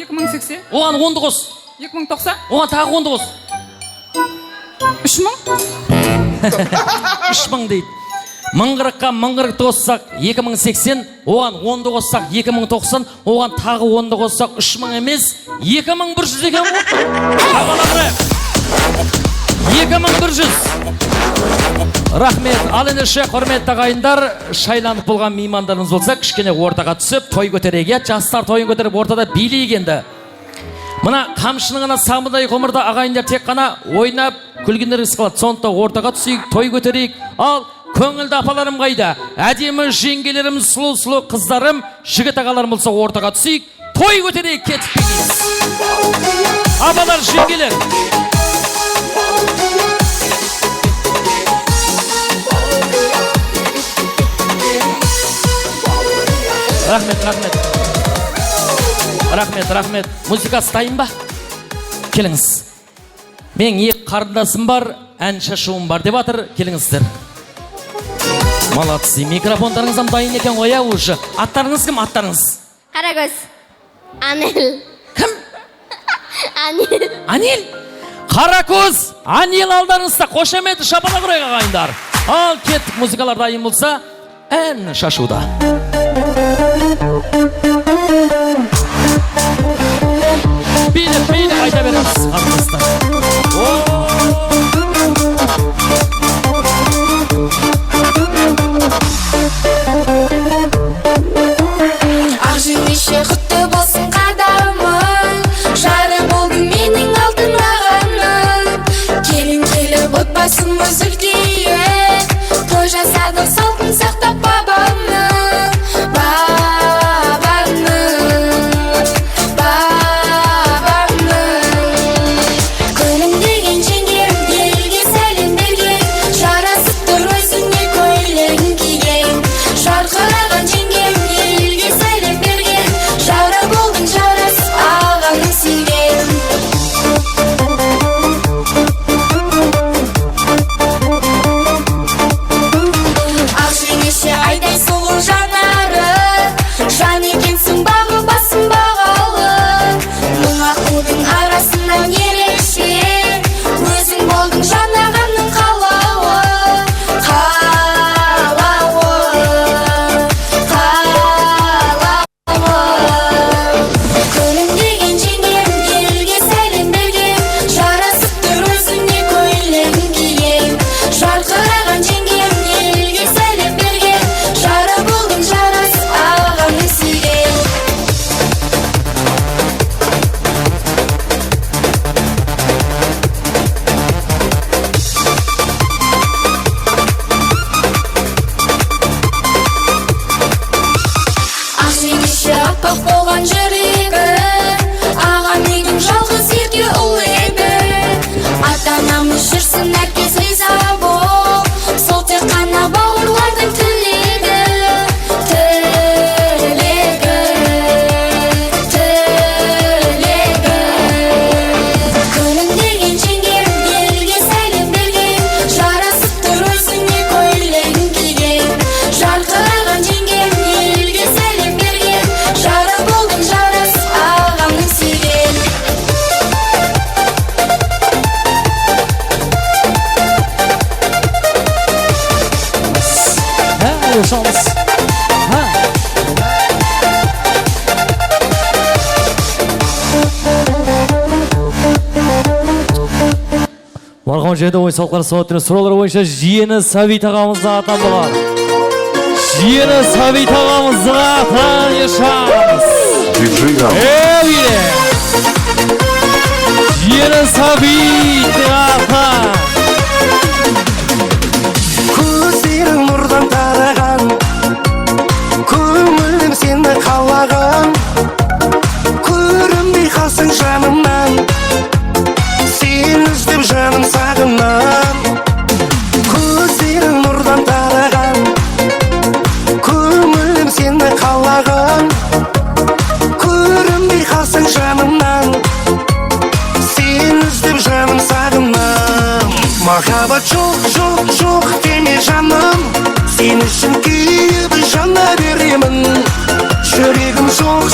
2080. Оған 10-ды қос. 2090. Оған тағы 10-ды қос. 3000. 3000 дейді. 1040-қа 1040 қоссақ 2080, оған 10-ды қоссақ 2090, оған тағы 10-ды қоссақ 3000 емес, 2100 екен ғой. Ағалары, 2100. Рахмет. Ал ендеше құрметті ағайындар, шайланып болған меймандарыңыз болса, кішкене ортаға түсіп, той көтерейік. Жастар тойын көтеріп ортада билейік енді. Мына қамшының ғана самыдай ғұмырда ағайындар тек қана ойнап, күлгендеріңіз қалады. Сондықтан ортаға түсейік, той көтерейік. Ал көңілді апаларым қайда? Әдемі жеңгелерім, сұлу-сұлу қыздарым, жігіт ағаларым болса ортаға түсейік, той көтерейік, кетіп келейік. Апалар, жеңгелер. Рахмет. Музыка стайын ба? Келіңіз. Мен екі қарындасым бар, ән шашуым бар деп атыр, келіңіздер. Молодцы, микрофондарыңыздан дайын екен қоя уже. Аттарыңыз кім, аттарыңыз? Қарагөз. Анел. Кім? Анел. Анел? Қаракөз, Анел алдарыңызда қошеметі шапала құрайық ағайындар. Ал кеттік, музыкалар дайын болса, ән шашуда. Биліп, айта береміз, қарындастар. Ақ жеңеше құтты болсын қадамың, жары болдың менің алтын ағамның. Келін келіп отбасын мүзілдейе, той жасадың салтын сақтап бабамның. Марқау жерде ой салқар сауаттырын сұралар бойынша жиені Сәбит ағамызға atan болар. Жиені Сәбит ағамызға atan ешамыз. Жиені Сәбит atan. Көздерің нұрдан тараған, көңілім сені қалаған, көрінбей қалсың жанымнан, сен іздеп жаным сағынам. Көздерің нұрдан тараған, көңілім сені қалаған, көрінбей қалсың жанымнан, сен іздеп жаным сағынам. Махаббат жоқ деме жаным, сен үшін күйіп жана беремін. Жүрегім соқ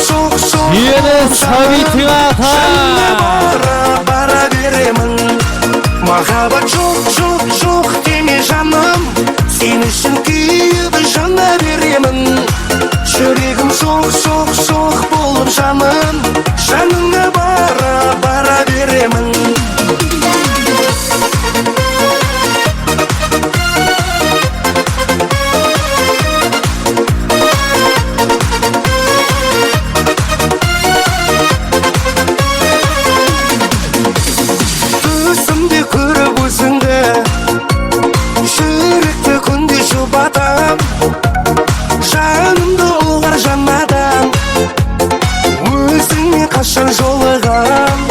Жиені Сәбит ағам. бара беремін. Махаббат жоқ деме жаным, сен үшін күйіп беремін жүрегім соқ болып жаным жаныңа бара беремін түсімде көріп өзіңді жүректі күнде жұбатам жанымды ұғар жаннадан өзіңмен қашан жолығам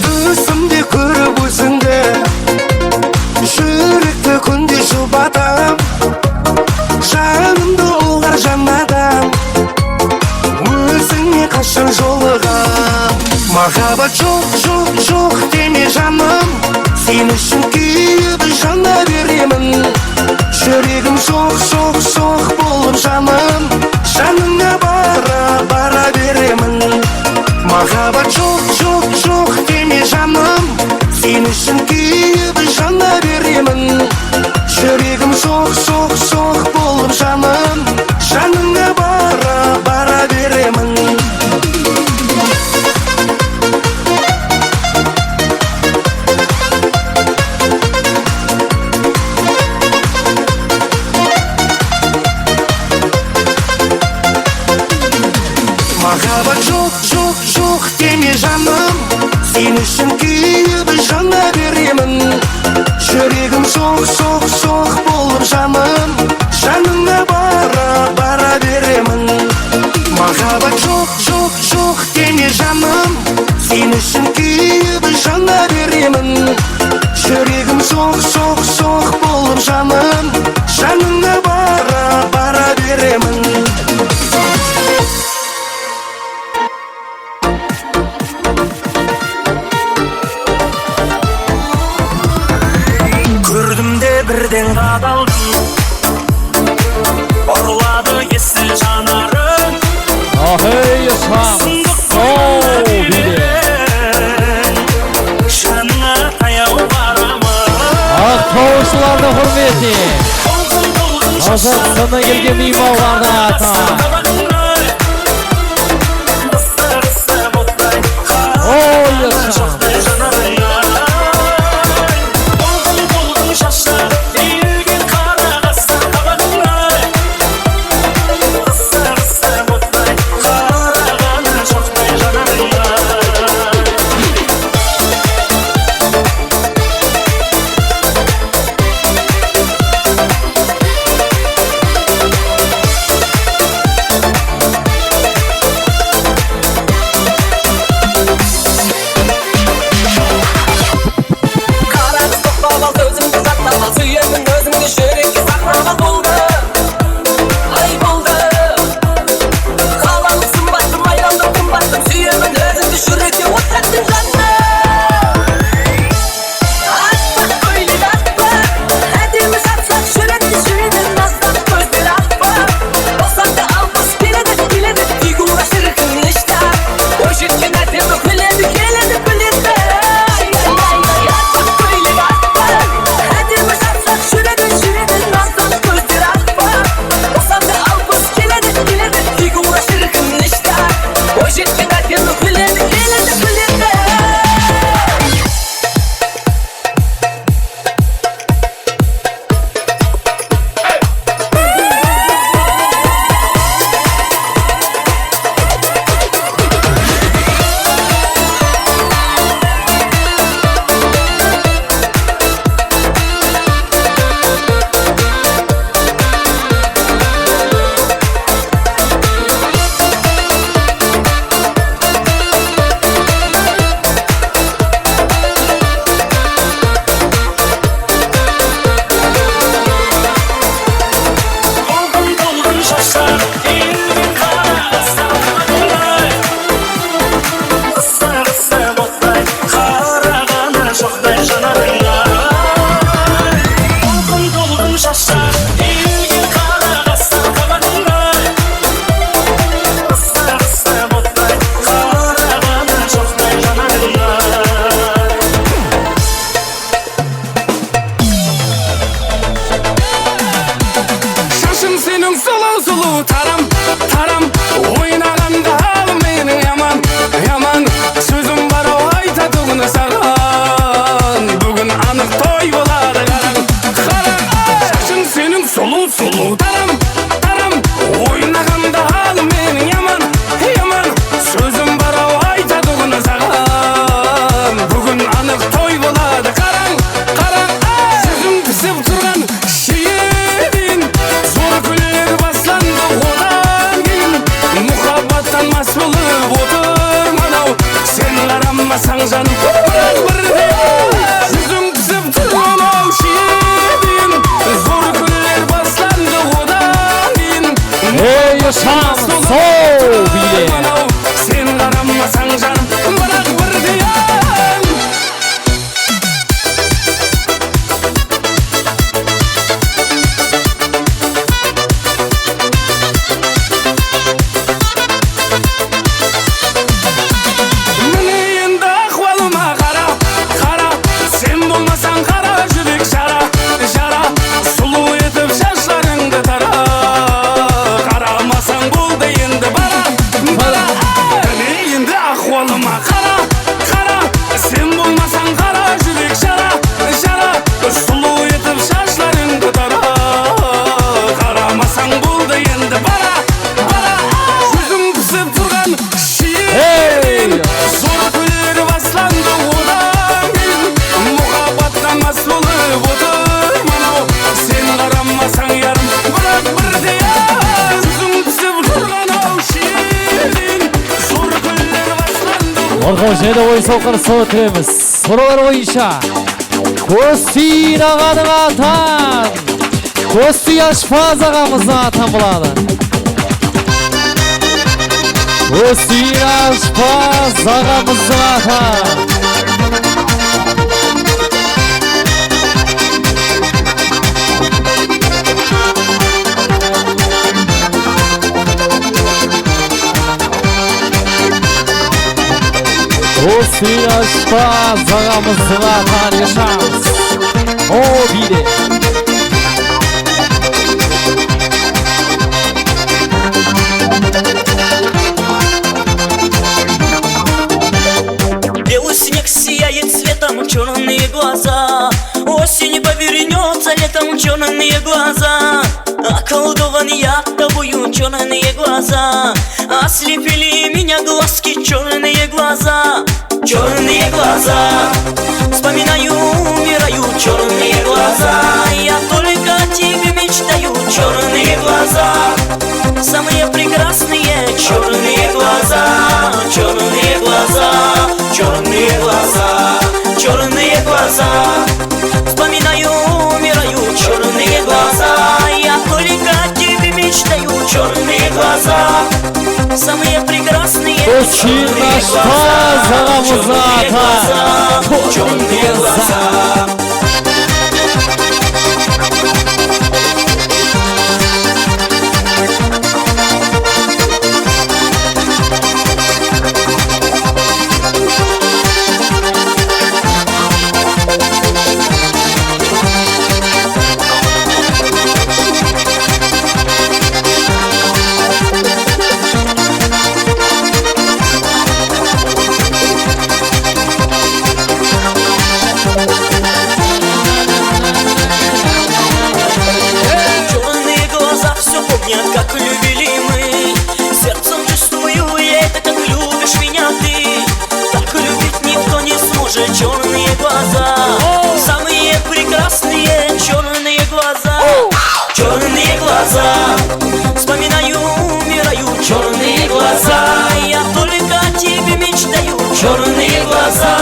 түсімде көріп өзіңді жүректі күнде жұбатам жанымды ұғар жаннадан өзіңмен қашан жолығам махаббат жоқ деме жаным сен үшін күйіп жана беремін жүрегім соқ болып жаным жаныңа бара беремін махаббат жоқ деме жаным сен үшін күйіп жана беремін жүрегім соқ болып жаным жаныңа бара беремін махаббат жоқ деме жаным сен үшін күйіп жана беремін жүрегім соқ болып жаным жаныңа бара беремін махаббат жоқ деме жаным сен үшін күйіп жана беремін жүрегім соқ болып жаным жаныңа бара беремін көрдім де бірден қадалдым ұрлады есіл жанарың Ahey Ислам жаныңа таяу барамын Ақтаушыларды құрметі Қазақстаннан келген меймандарына сұлу тарам тарам ойнағанда ал менің яман яман сөзім бар ау айтатұғын саған бүгін анық той болады қараң қараң шашың сенің сұлу сұлу тарам тарам ойнағанда ал менің яман яман сөзім бар ау айтатұғын саған бүгін анық той болады қараң қараң жүзің пісіп тұрған шиеден зор күллер басланды одан кейін мұхаббаттан мас болып отырмын ау сен қарамасаң жаным бірақ бірде жүзің пісіп тұрған ау шиеден зор күллер басланды одан кейін Ей, шам, сол биле. сен қарамасаң жаным бірақ бірде міне енді ахуалыма қара қара сен болмасаң қара жүрек жара жара сұлу етіп шашларыңды тара қарамасаң болды енді бара бара міне енді ахуалыма қара қара сен болмасаң қара жүрек жара жара сұлу етіп шашларыңды тара қарамасаң болды енді бара бара жүзің пісіп тұрған шиеден зор күллер басланды одан кейін мұхаббаттан мас болып отырмын ау сен қарамасаң ярым бірақ бірде жүзің пісіп тұрған ау шиеден зор күллер басланды Орқау және ой соқыр сол тілеміз. Сұралар ойынша. Көстейін ағаның атан. Көстей ашпаз ағамыздың атан болады. Көстейін ашпаз ағамыздың атан. Көстей ашпаз ағамыздың атан yaşamız. O bile. Белый снег сияет цветом, черные глаза. Осень повернется летом, черные глаза. Околдован я тобою, черные глаза. Ослепили меня глазки, черные глаза. Черные глаза. Вспоминаю, умираю, черные глаза. Я только о тебе мечтаю, черные глаза. Самые прекрасные черные глаза. Черные глаза. Черные глаза. Черные глаза. Вспоминаю, умираю, черные глаза. Я только о тебе мечтаю, черные глаза. Самые прекрасные черные глаза. Черные глаза. Черные глаза. Черные глаза все помнят, как любили мы. Сердцем чувствую я это, как любишь меня ты. Так любить никто не сможет. Черные глаза. Самые прекрасные черные глаза. Черные глаза. Вспоминаю, умираю, черные глаза. Я только о тебе мечтаю, черные глаза.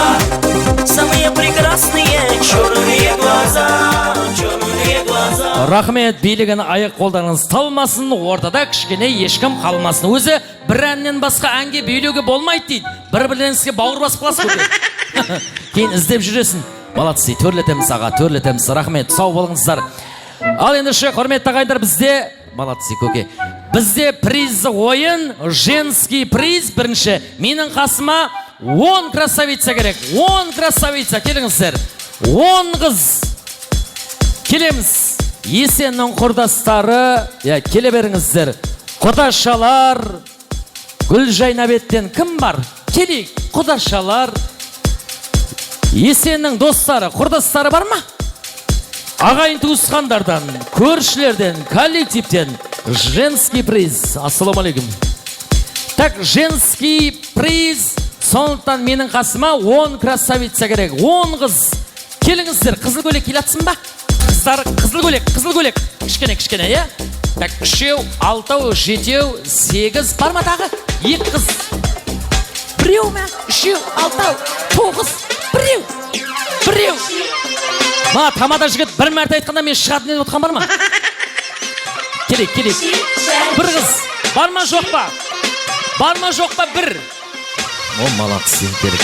Самые прекрасные черные глаза. Черные глаза. Рахмет, билігін аяқ қолдарыңыз талмасын, ортада кішкене ешкім қалмасын. Өзі бір әннен басқа әнге билеуге болмайды дейді. Бір-бірінізге бауыр басып қаласыз көке. Кейін іздеп жүресің. Молодцы, төрлетеміз аға, төрлетеміз. Рахмет, сау болыңыздар. Ал енді ше, құрметті ағайындар, бізде, молодцы көке, бізде приз ойын, женский приз бірінші. Менің қасыма 10 красавица керек. 10 красавица, келіңіздер. 10 қыз. Келеміз. Есеннің құрдастары, келе беріңіздер. Құдашалар, Гүлжайнабеттен кім бар? Келейік, құдашалар. Есеннің достары, құрдастары бар ма? Ағайын туысқандардан, көршілерден, коллективтен женский приз. Ассаламалейкум. Так, женский приз. Сондықтан менің қасыма 10 красавица керек. 10 қыз. Келіңіздер, қызыл көйлек келатсын ба? Қыздар, қызыл көйлек. Кішкене, е? Так, 3, 6, 7, 8 бар ма тағы? 2 қыз. 1 ме? 3, 6, 9, 1. Ма, тамада жігіт бір мәрте айтқанда мен шығатын едім отқан бар ма? Келек. 1 қыз. Бар ма жоқ па? 1. О, молодцы, керек.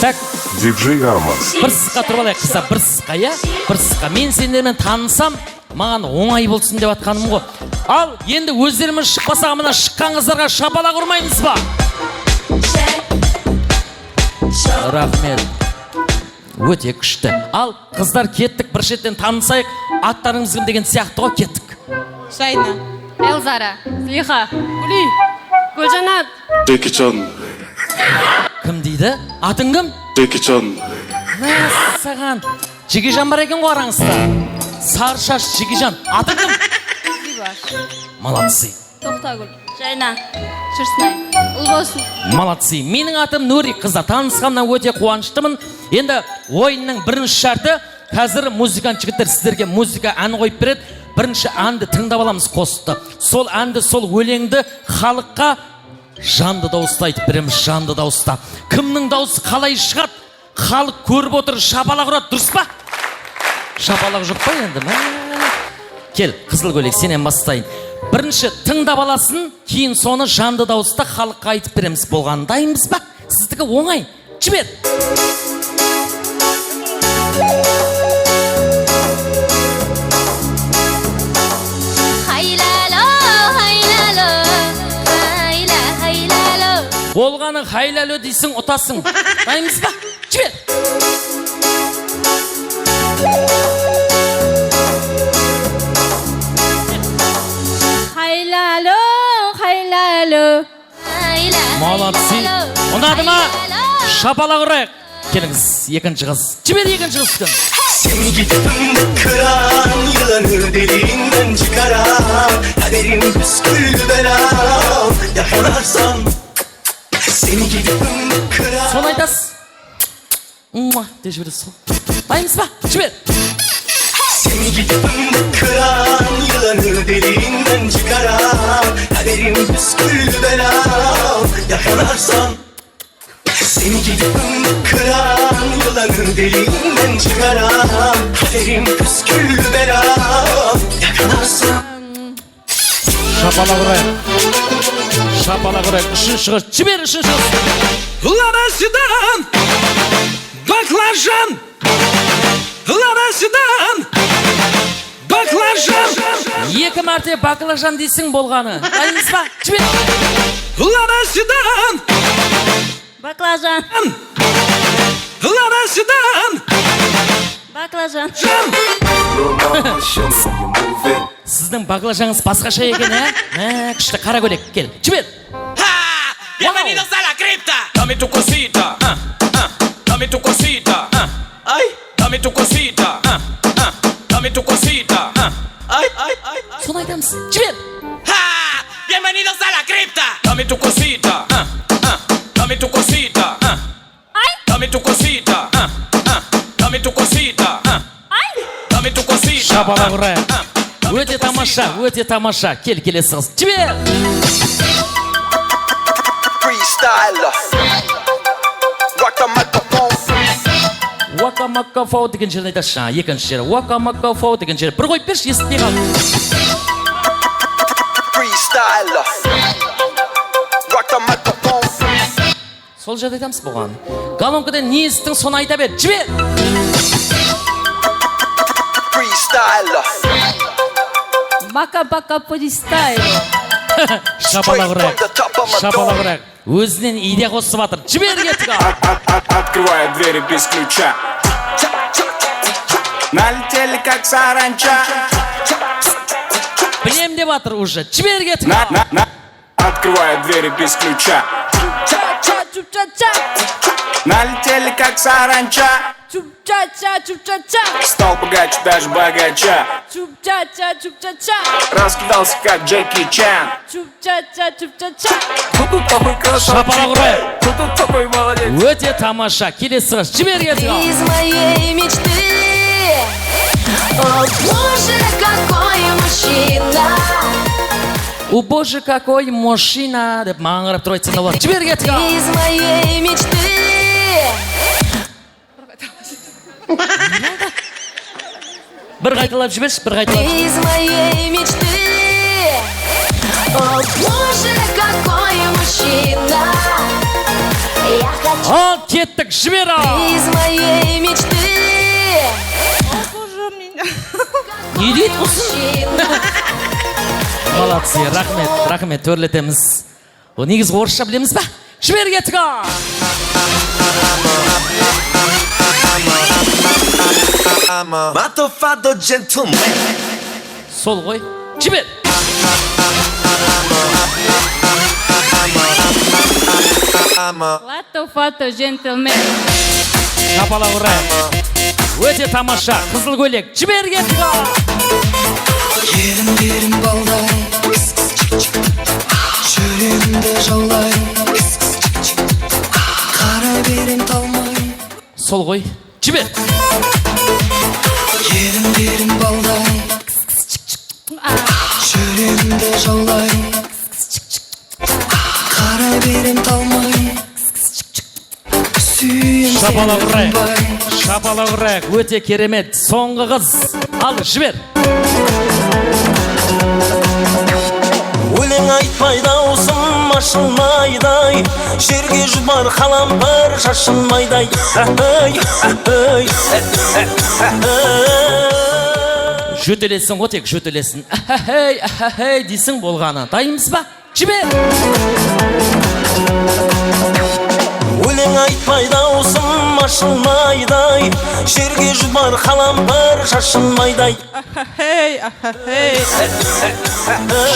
Так. Диджей Арман. Бір сыққа тұрып алайық, қызда, бір сыққа, е? Бір сыққа. Мен сендермен танысам, маған оңай болсын деп атқаным ғой. Ал, енді өздеріміз шықпаса, мына шыққан қыздарға шапалақ ұрмаймыз ба? Рахмет. Өте күшті. Ал, қыздар кеттік, бір шеттен танысайық, аттарыңыз кім деген сияқты ғой, кеттік. Жайна, Элзара, Злиха, Гүли, Гүлжанат. Джекичан. Кім дейді? Атың кім? Джекичан. Саған. Жекежан бар екен ғой араңызда. Сары шаш Жекежан. Атың кім? Молодцы. Тоқтагүл, Жайна, Шырсынай, Ұлбосын. Молодцы. Менің атым Нури, қызда. Танысқаннан өте қуаныштымын. Енді ойынның бірінші шарты, қазір музыкант жігіттер сіздерге музыка ән қойып береді. Бірінші әнді тыңдап аламыз қосты. Сол әнді, сол өлеңді халыққа жанды дауыста айтып береміз, жанды дауыста. Кімнің дауысы қалай шығады? Халық көріп отыр, шапалақ ұрады, дұрыс па? Шапалақ жоқ па енді? Кел, қызыл көйлек, сенен бастайын. Бірінші тыңдап аласын, кейін соны жанды дауыста халыққа айтып береміз. Болған дайынбыз ба? Сіздікі оңай. Жібер. Болғаны хайләлі дейсің, ұтасың. Дайынбыз ба? Жібер. Хайләлі. Молодцы. Ұнады ма? Шапалақ ұрайық. Келіңіз, екінші қыз. Жібер екінші қыз күн. Seni gidip kıran yılanı deliğinden çıkaran kaderim püsküllü belam yakalarsan seni gidip kıran. Сол айтасыз. Де жіберді сол. Дайынбыз ба? Жібер. Seni gidip kıran yılanı deliğinden çıkaran kaderim püsküllü belam yakalarsan seni gidip kıran yılanı deliğinden çıkaran kaderim püsküllü belam yakalarsan. Шапалақ ұрайық. Шапалақ ұрайық. Үшінші қыз. Жібер үшінші қыз. Ларасидан, баклажан. Ларасидан, баклажан. 2 мәрте баклажан дейсің болғаны. Дайынбыз ба? Жібер. Ларасидан, Баклажан. Ларасидан, Баклажан. Сіздің баклажаныңыз басқаша екен, ә? Күшті қара көйлек. Кел. Жібер. Bienvenidos a la cripta. Dame tu cosita, dame tu cosita, ay, dame tu cosita, dame tu cosita, ay. Соны айтамыз. Жібер. Bienvenidos a la cripta. Dame tu cosita, dame tu cosita, ay, dame tu cosita, dame tu cosita, ay, dame tu cosita. Шапалақ ұрайық. Өте тамаша, өте тамаша. Кел, келесі қыз. Жібер. Freestyler. Rock the microphone. Уака-мака-фау деген жерін айташы. Екінші жері. Уака-мака-фау деген жері. Бір қойып берші, естітпей қалды. Freestyler. Rock the microphone. Сол жерді айтамыз бұған. Галонкадан не естің, соны айта бер. Жібер. Freestyler. Бака-бака фристайл. Шапалақ ұрайық. Шапалақ ұрайық. Өзінен идея қосып атыр. Жібер кеттік ал. Открывая двери без ключа. Налетели как саранча. Білем деп атыр уже. Жібер кетік. Открываю двери без ключа. Налетели как саранча. Стал богаче, даже богача. Раскидался как Джеки Чан. Шапалақ ұрайық. Өте тамаша. Келесі қыз. Жібер кетік. Из моей мечты. О, боже, какой мужчина. О, боже, какой мужчина. Деп маңырып тұр айтсаң болады. Жібер кетік. Из моей мечты. Бір қайталап жіберші, бір қайталап жіберші. Из моей мечты. О, боже, какой мужчина. Я хочу. Ал, кеттік, жібер ал. Из моей мечты. Не дейді құсын? Молодцы, рахмет, төрлетеміз. О, негіз орысша білеміз ба? Жібер кетік ал. Матофадо джентлмен. Сол ғой. Жібер. Латто фато джентлмен. Шапалақ ұрайық. Өте тамаша. Қызыл көйлек. Жібер кетік ал. Ерін балдай, жүрегімді жаулай, қара берем талмай. Сол ғой. Жібер. Ерін балдай, жүрегімді жаулай, қара берем талмай. Шапалақ ұрайық. Шапалақ ұрайық. Өте керемет. Соңғы қыз. Ал, жібер. Өлең айтпай даусым ашылмайдай, жерге жұбар қалампыр шашылмайдай. Жөтелесің ғой, тек жөтелесің. Дейсің болғаны. Дайынбыз ба? Жібер. Өлең айтпай даусым ашылмайдай, жерге жұбар қалампыр шашылмайдай.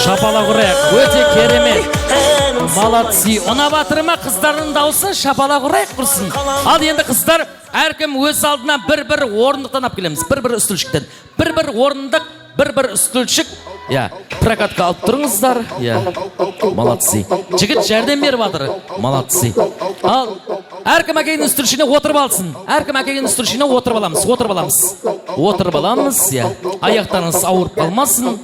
Шапалақ ұрайық. Өте керемет. Молодцы. Ұнап атырма қыздардың дауысы шапалақ ұрайық құрсын. Ал енді қыздар, әркім өз алдына бір-бір орындықтан ап келеміз. Бір-бір үстілшіктен. Бір-бір орындық, бір-бір үстілшік. Прокатқа алып тұрыңыздар. Молодцы. Жігіт жәрдем беріп атыр. Молодцы. Ал, әркім әкейдің үстілшіне отырып алсын. Әркім әкейдің үстілшіне отырып аламыз. Отырып аламыз. Аяқтарыңыз ауырып қалмасын.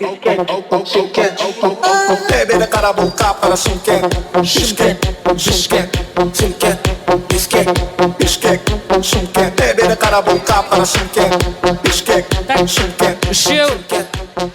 Үшеу,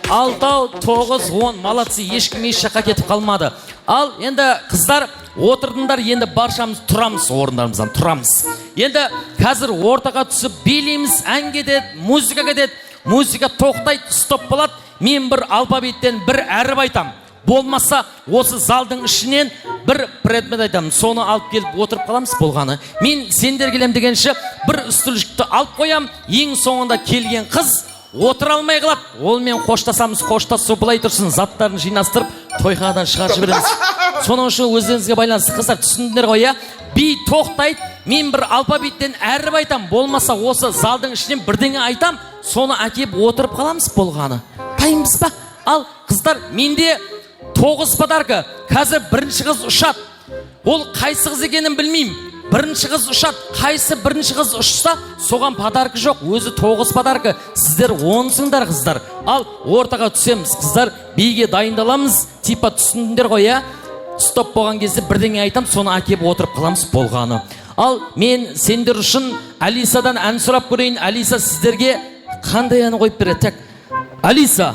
алтау, 9, 10, молодцы, ешкім еш жаққа кетіп қалмады. Ал, енді қыздар отырдыңдар, енді баршамыз тұрамыз, орындарымыздан тұрамыз. Енді қазір ортаға түсіп билейміз, ән кетеді, музыка кетеді, музыка тоқтайды, стоп болады. Мен бір алфавиттен бір әріп айтам. Болмаса, осы залдың ішінен бір предмет айтам. Соны алып келіп отырып қаламыз болғаны. Мен сендер келем дегенше бір үстілшікті алып қоям. Ең соңында келген қыз отыра алмай қалады. Ол мен қоштасамыз, қоштасу былай тұрсын, заттарын жинастырып, тойханадан шығарып жібереміз. Соның үшін өздеріңізге байланысты қыздар түсіндіңдер ғой, би тоқтайды, мен бір алфавиттен әріп айтам. Болмаса, осы залдың ішінен бірдеңе айтам, соны әкеп отырып қаламыз болғаны. Дайынбыз ба? Ал қыздар, менде 9 подарка. Қазір бірінші қыз ұшады. Ол қайсы қыз екенін білмеймін. Бірінші қыз ұшады. Қайсы бірінші қыз ұшса, соған подарка жоқ. Өзі 9 подарка. Сіздер 10-сыңдар қыздар. Ал ортаға түсеміз қыздар. Биге дайындаламыз. Типа түсіндіңдер ғой, стоп болған кезде бірдеңе айтам, соны әкеп отырып қаламыз болғаны. Ал мен сендер үшін Алисадан ән сұрап көрейін. Алиса сіздерге қандай ән қойып береді? Алиса.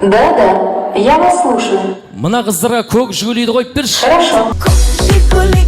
Да, я вас слушаю. Мына қыздарға көк жигулиді қойып берші. Хорошо. Көк жигули